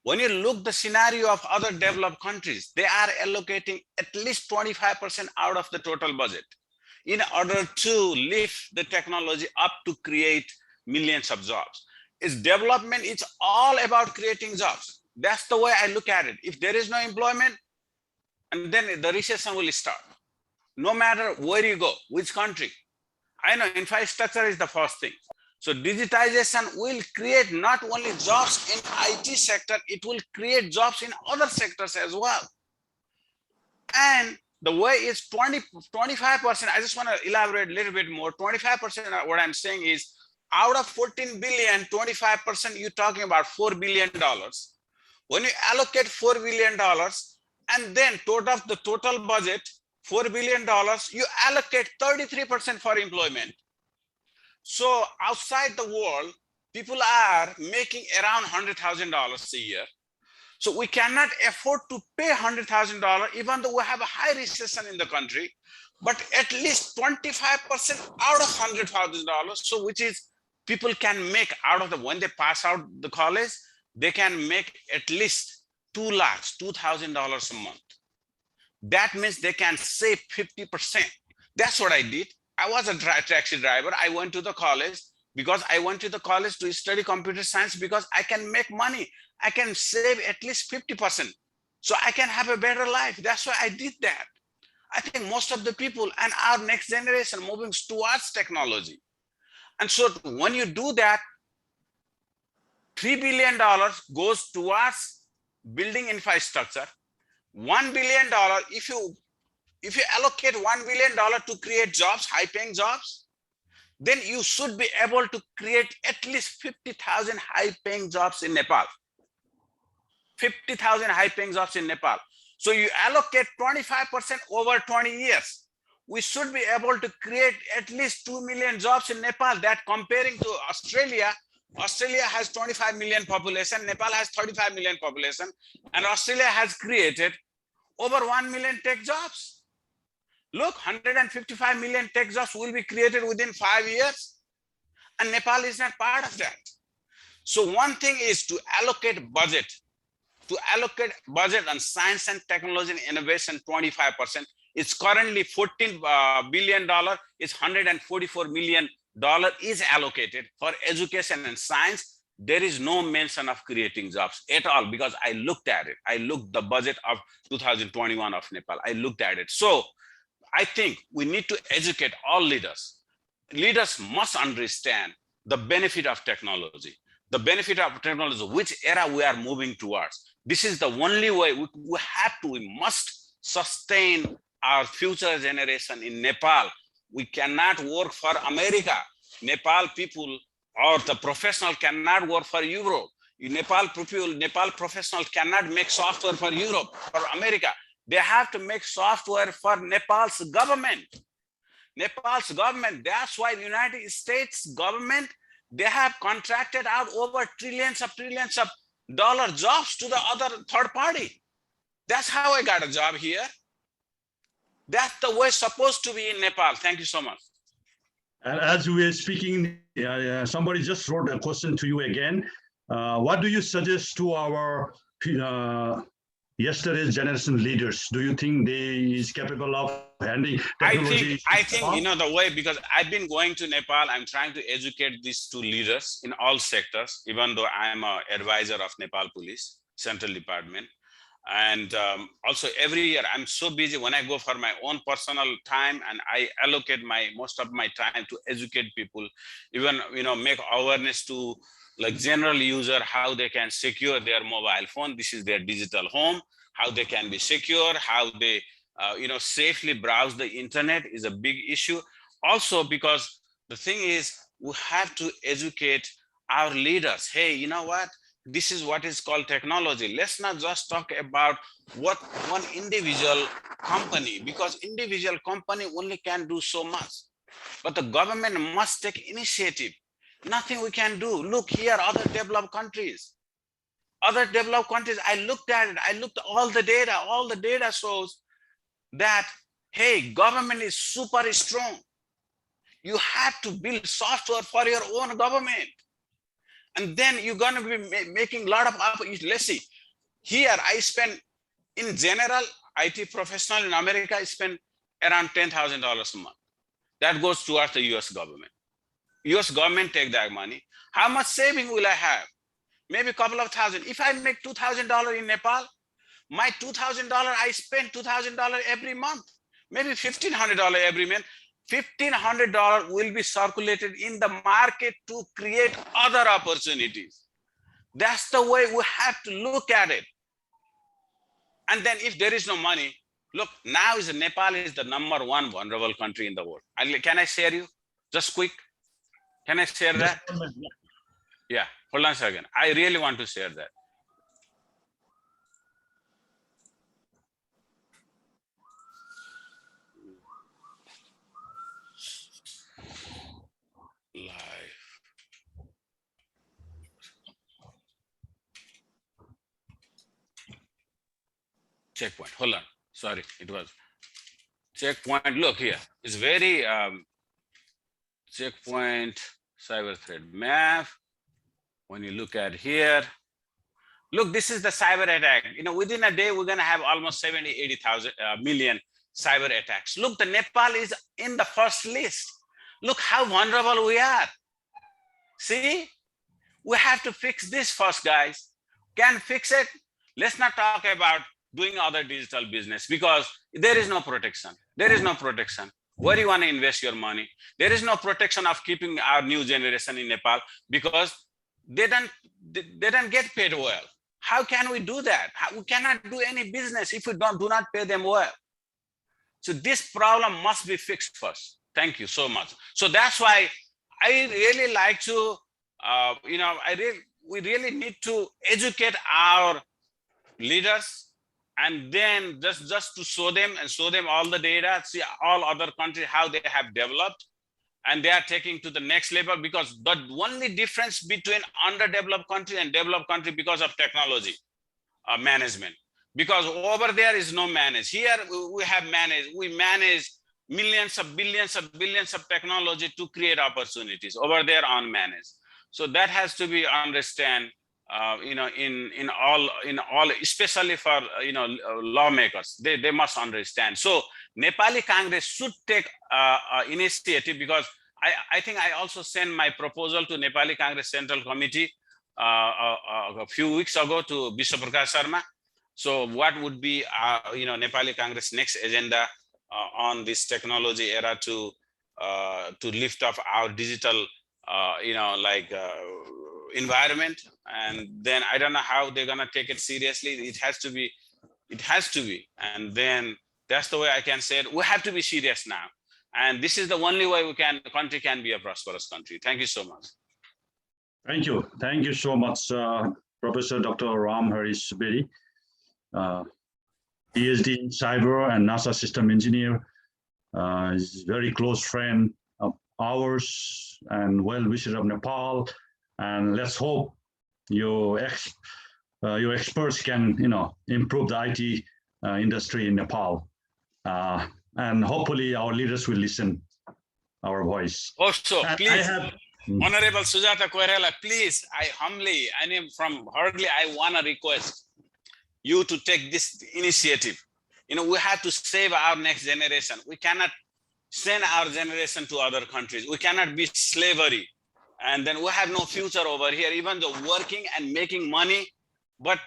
When you look the scenario of other developed countries, they are allocating at least 25% out of the total budget in order to lift the technology up to create millions of jobs. It's development, it's all about creating jobs. That's the way I look at it. If there is no employment, and then the recession will start. No matter where you go, which country. I know infrastructure is the first thing. So digitization will create not only jobs in IT sector, it will create jobs in other sectors as well. And the way is 25%, I just want to elaborate a little bit more. 25% what I'm saying is out of 14 billion, 25%, you're talking about $4 billion. When you allocate $4 billion and then the total budget, $4 billion, you allocate 33% for employment. So outside the world, people are making around $100,000 a year. So we cannot afford to pay $100,000, even though we have a high recession in the country, but at least 25% out of $100,000. So which is people can make out of the, when they pass out the college, they can make at least $2,000 a month. That means they can save 50%. That's what I did. I was a taxi driver. I went to the college because I went to the college to study computer science because I can make money. I can save at least 50%. So I can have a better life. That's why I did that. I think most of the people and our next generation moving towards technology. And so when you do that, $3 billion goes towards building infrastructure. $1 billion, if you allocate $1 billion to create jobs, high-paying jobs, then you should be able to create at least 50,000 high-paying jobs in Nepal. 50,000 high-paying jobs in Nepal. So you allocate 25% over 20 years. We should be able to create at least 2 million jobs in Nepal. That comparing to Australia, Australia has 25 million population, Nepal has 35 million population, and Australia has created over 1 million tech jobs. Look, 155 million tech jobs will be created within 5 years, and Nepal is not part of that. So one thing is to allocate budget on science and technology and innovation 25%. It's currently $14 billion, it's $144 million is allocated for education and science. There is no mention of creating jobs at all because I looked at it. I looked the budget of 2021 of Nepal. I looked at it. So I think we need to educate all leaders. Leaders must understand the benefit of technology. The benefit of technology, which era we are moving towards. This is the only way we must sustain our future generation in Nepal. We cannot work for America. Nepal people or the professional cannot work for Europe. Nepal professionals cannot make software for Europe, for America. They have to make software for Nepal's government. Nepal's government, that's why the United States government, they have contracted out over trillions of dollar jobs to the other third party. That's how I got a job here. That's the way it's supposed to be in Nepal. Thank you so much. And as we were speaking, somebody just wrote a question to you again. What do you suggest to our yesterday's generation leaders? Do you think they is capable of handling technology? I think you know the way, because I've been going to Nepal. I'm trying to educate these two leaders in all sectors, even though I'm an advisor of Nepal Police Central Department. And also every year I'm so busy when I go for my own personal time, and I allocate most of my time to educate people, even make awareness to like general user, how they can secure their mobile phone. This is their digital home, how they can be secure, how they safely browse the internet is a big issue. Also, because the thing is, we have to educate our leaders. Hey, you know what? This is what is called technology. Let's not just talk about what one individual company, because individual company only can do so much, but the government must take initiative. Nothing we can do. Look here, other developed countries. I looked at it. I looked at all the data. All the data shows that, hey, government is super strong. You have to build software for your own government. And then you're going to be making a lot of, let's see, here I spend, in general, IT professional in America, I spend around $10,000 a month. That goes towards the US government. US government take that money. How much saving will I have? Maybe a couple of thousand. If I make $2,000 in Nepal, my $2,000, I spend $2,000 every month, maybe $1,500 every month. $1,500 will be circulated in the market to create other opportunities. That's the way we have to look at it. And then if there is no money, look, now Nepal is the #1 vulnerable country in the world. Can I share you? Just quick. Can I share that? Yeah, hold on a second. I really want to share that. Live. Checkpoint. Hold on. Sorry, it was checkpoint. Look here. It's very checkpoint cyber threat map. When you look at here, look, this is the cyber attack. Within a day, we're going to have almost 70, 80,000 million cyber attacks. Look, the Nepal is in the first list. Look how vulnerable we are. See, we have to fix this first, guys. Can fix it. Let's not talk about doing other digital business, because there is no protection. There is no protection. Where do you want to invest your money? There is no protection of keeping our new generation in Nepal, because they don't get paid well. How can we do that? We cannot do any business if we do not pay them well. So this problem must be fixed first. Thank you so much. So that's why I really like to, we really need to educate our leaders, and then just to show them all the data, see all other countries, how they have developed, and they are taking to the next level, because the only difference between underdeveloped country and developed country because of technology management, because over there is no manage. Here we have managed. We manage millions of billions of technology to create opportunities. Over there unmanaged. So that has to be understand. In all, especially for lawmakers, they must understand. So Nepali Congress should take initiative, because I think I also sent my proposal to Nepali Congress Central Committee a few weeks ago to Bishwa Prakash Sharma. So what would be Nepali Congress next agenda on this technology era to lift up our digital, environment. And then I don't know how they're gonna take it seriously. It has to be. And then that's the way I can say it. We have to be serious now. And this is the only way the country can be a prosperous country. Thank you so much. Thank you. Thank you so much, Professor Dr. Ramhari Subedi, PhD in cyber and NASA system engineer. Is a very close friend of ours and well-wisher of Nepal. And let's hope your experts can, improve the IT industry in Nepal. And hopefully our leaders will listen our voice. Also, And please, Honorable Sujata Koirala, please, I mean, from hardly, I want to request you to take this initiative. We have to save our next generation. We cannot send our generation to other countries. We cannot be slavery. And then we have no future over here, even though working and making money, but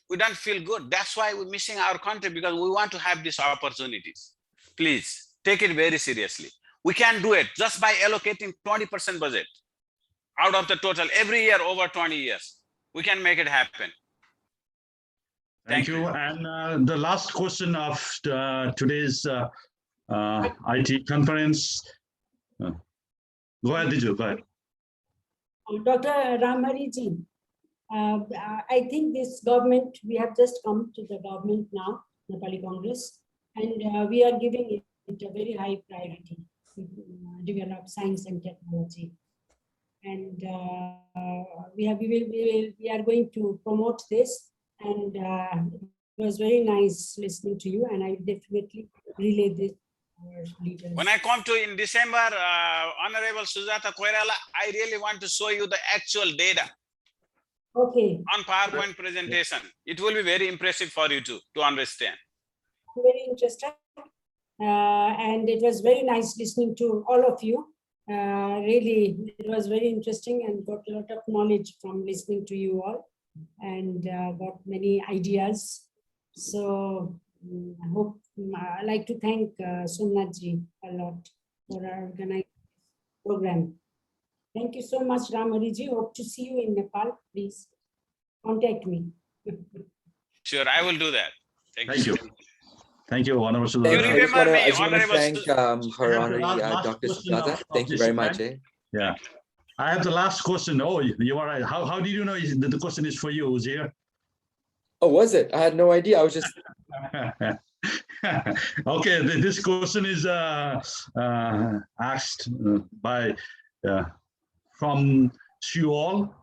we don't feel good. That's why we're missing our country, because we want to have these opportunities. Please take it very seriously. We can do it just by allocating 20% budget out of the total every year over 20 years. We can make it happen. Thank you. And the last question of today's IT conference. Go ahead, Diju, go ahead. Dr. Ramhari ji, I think this government, we have just come to the government now, Nepali Congress, and we are giving it a very high priority to develop science and technology. And we are going to promote this. And it was very nice listening to you, and I definitely relay this to our leaders. When I come to in December, Honorable Sujata Koirala, I really want to show you the actual data. Okay. On PowerPoint presentation. It will be very impressive for you to understand. Very interesting. And it was very nice listening to all of you. Really, it was very interesting and got a lot of knowledge from listening to you all, and got many ideas. So I hope, I'd like to thank Somnath ji a lot for our organized program. Thank you so much, Ramhari ji. Hope to see you in Nepal. Please contact me. Sure, I will do that. Thank you. Thank you, Honorable You Sujata. remember me, I just want to Honorable thank her Honorary Dr. Sujata. Thank you very much. Yeah. I have the last question. Oh, you are right. How did you know that the question is for you, Uzair? Oh, was it? I had no idea. I was just... Okay, this question is asked by from Seoul,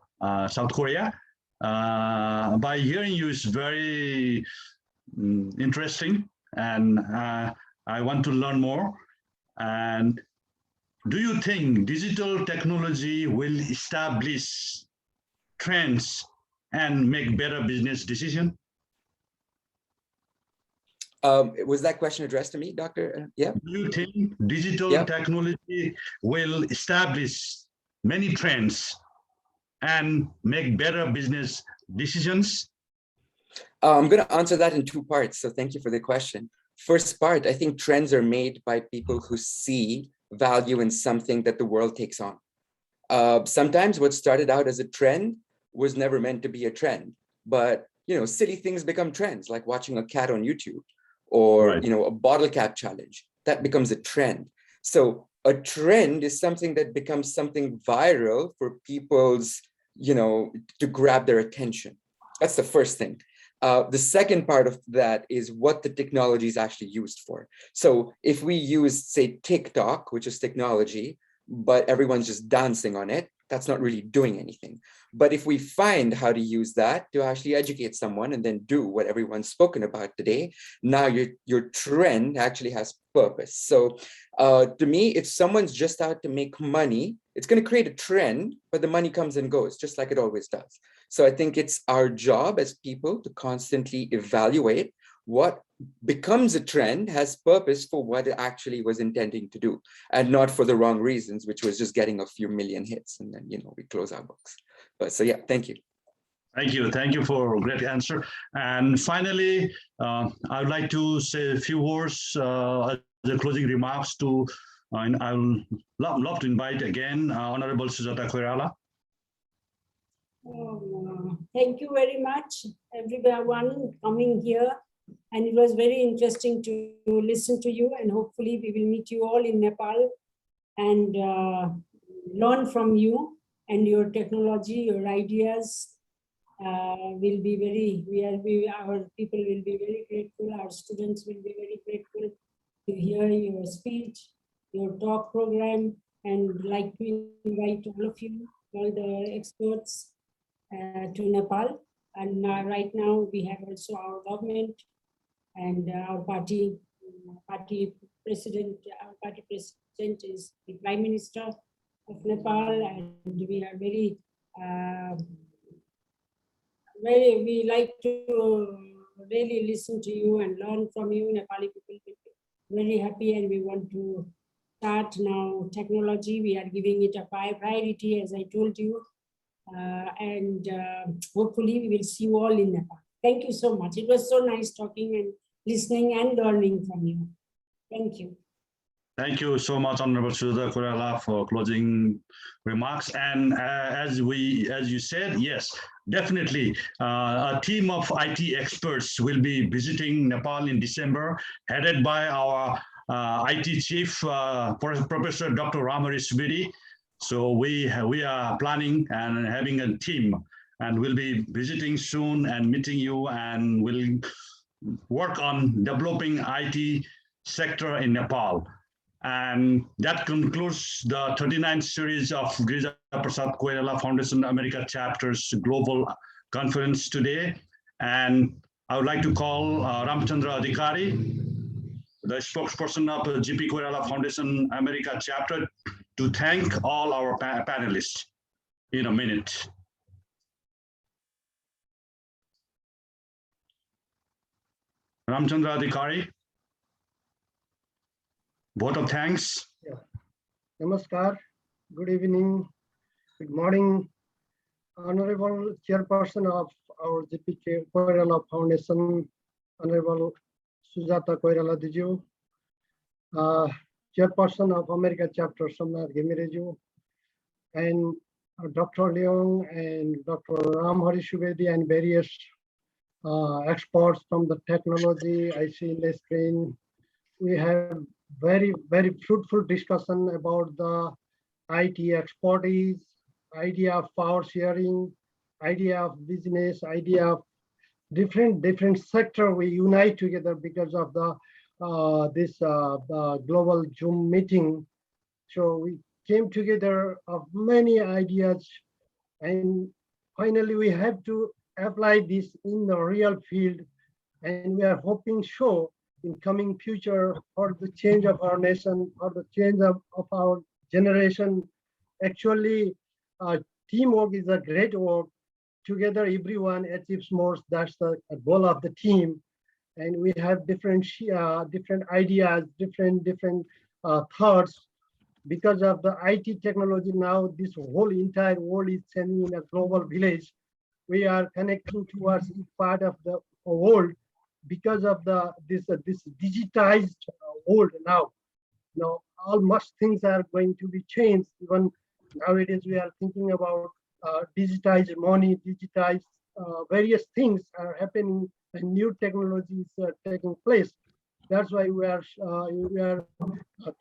South Korea. By hearing you is very interesting, and I want to learn more. And do you think digital technology will establish trends and make better business decisions? Was that question addressed to me, Doctor? Yeah. Do you think digital technology will establish many trends and make better business decisions? I'm going to answer that in two parts. So thank you for the question. First part, I think trends are made by people who see value in something that the world takes on. Sometimes what started out as a trend was never meant to be a trend, but silly things become trends, like watching a cat on YouTube, or a bottle cap challenge. That becomes a trend. So a trend is something that becomes something viral for people's, to grab their attention. That's the first thing. The second part of that is what the technology is actually used for. So if we use, say, TikTok, which is technology, but everyone's just dancing on it, that's not really doing anything. But if we find how to use that to actually educate someone and then do what everyone's spoken about today, now your trend actually has purpose. So to me, if someone's just out to make money, it's going to create a trend, but the money comes and goes, just like it always does. So I think it's our job as people to constantly evaluate what becomes a trend has purpose for what it actually was intending to do, and not for the wrong reasons, which was just getting a few million hits and then we close our books. But so yeah, thank you. Thank you for a great answer. And finally, I would like to say a few words as the closing remarks to, and I will love to invite again Honorable Sujata Koirala. Thank you very much, everyone coming here. And it was very interesting to listen to you, and hopefully we will meet you all in Nepal and learn from you, and your technology, your ideas will be our people will be very grateful, our students will be very grateful to hear your speech, your talk program, and like to invite all of you, all the experts to Nepal. And right now we have also our government and our party president is the Prime Minister of Nepal, and we are we like to really listen to you and learn from you. Nepali people will be very happy, and we want to start now technology. We are giving it a priority, as I told you, and hopefully we will see you all in Nepal. Thank you so much. It was so nice talking and listening and learning from you. Thank you. Thank you so much, Honorable Sujata Koirala, for closing remarks. And as you said, yes, definitely, a team of IT experts will be visiting Nepal in December, headed by our IT chief, Professor Dr. Ramhari Subedi. So we are planning and having a team, and we'll be visiting soon and meeting you, and we'll work on developing IT sector in Nepal. And that concludes the 39th series of Girija Prasad Koirala Foundation America Chapter's Global Conference today. And I would like to call Ramchandra Adhikari, the spokesperson of the GPK Koirala Foundation America Chapter, to thank all our panelists in a minute. Ramchandra Adhikari, vote of thanks. Yeah. Namaskar, good evening, good morning, Honorable Chairperson of our GPK Koirala Foundation, Honorable Sujata Koirala Diju, Chairperson of America Chapter, Somnath Ghimire, and Dr. Leong and Dr. Ramhari Subedi and various experts from the technology I see in the screen. We have very fruitful discussion about the IT expertise, idea of power sharing, idea of business, idea of different sector. We unite together because of the the global Zoom meeting. So we came together of many ideas, and finally we have to apply this in the real field, and we are hoping so in coming future for the change of our nation, or the change of our generation. Actually, teamwork is a great work. Together, everyone achieves more. That's the goal of the team. And we have different ideas, different thoughts. Because of the IT technology now, this whole entire world is changing in a global village. We are connecting towards each part of the world because of this digitized world now. Now, all much things are going to be changed. Even nowadays, we are thinking about digitized money, digitized various things are happening, and new technologies are taking place. That's why we are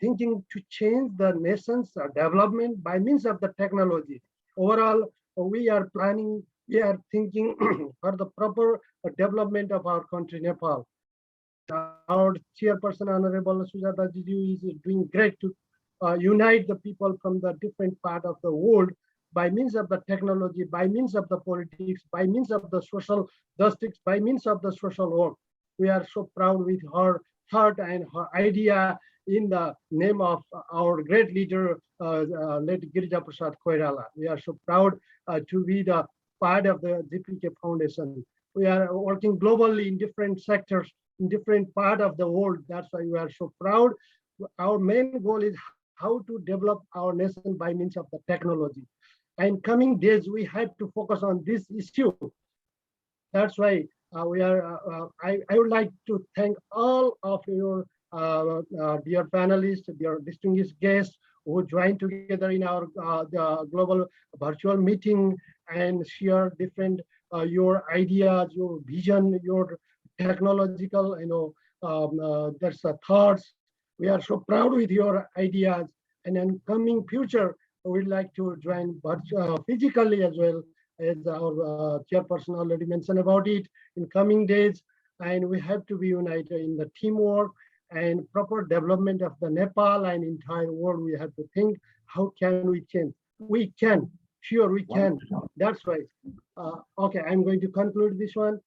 thinking to change the nation's development by means of the technology. Overall, we are planning, we are thinking for the proper development of our country, Nepal. Our chairperson, Honorable Sujata Diju, is doing great to unite the people from the different part of the world by means of the technology, by means of the politics, by means of the social justice, by means of the social work. We are so proud with her thought and her idea in the name of our great leader, late Girija Prasad Koirala. We are so proud to be the part of the GPK Foundation. We are working globally in different sectors, in different part of the world. That's why we are so proud. Our main goal is how to develop our nation by means of the technology. And coming days, we have to focus on this issue. That's why I would like to thank all of your dear panelists, dear distinguished guests who joined together in our the global virtual meeting and share different your ideas, your vision, your technological, there's thoughts. We are so proud with your ideas, and in coming future, we'd like to join physically as well, as our chairperson already mentioned about it in coming days. And we have to be united in the teamwork and proper development of the Nepal and entire world. We have to think, how can we change? We can, sure we can. That's right. Okay, I'm going to conclude this one.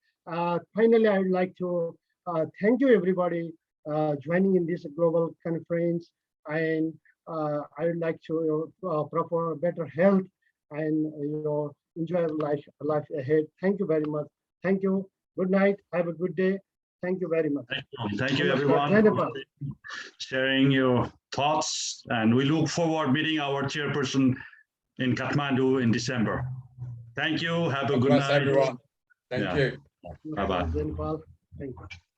Finally, I would like to thank you everybody joining in this global conference. And I would like to proper better health and enjoy life ahead. Thank you very much. Thank you. Good night. Have a good day. Thank you very much. Thank you everyone for sharing your thoughts, and we look forward meeting our chairperson in Kathmandu in December. Thank you. Have a good night, everyone. Thank you. Bye-bye. Thank you.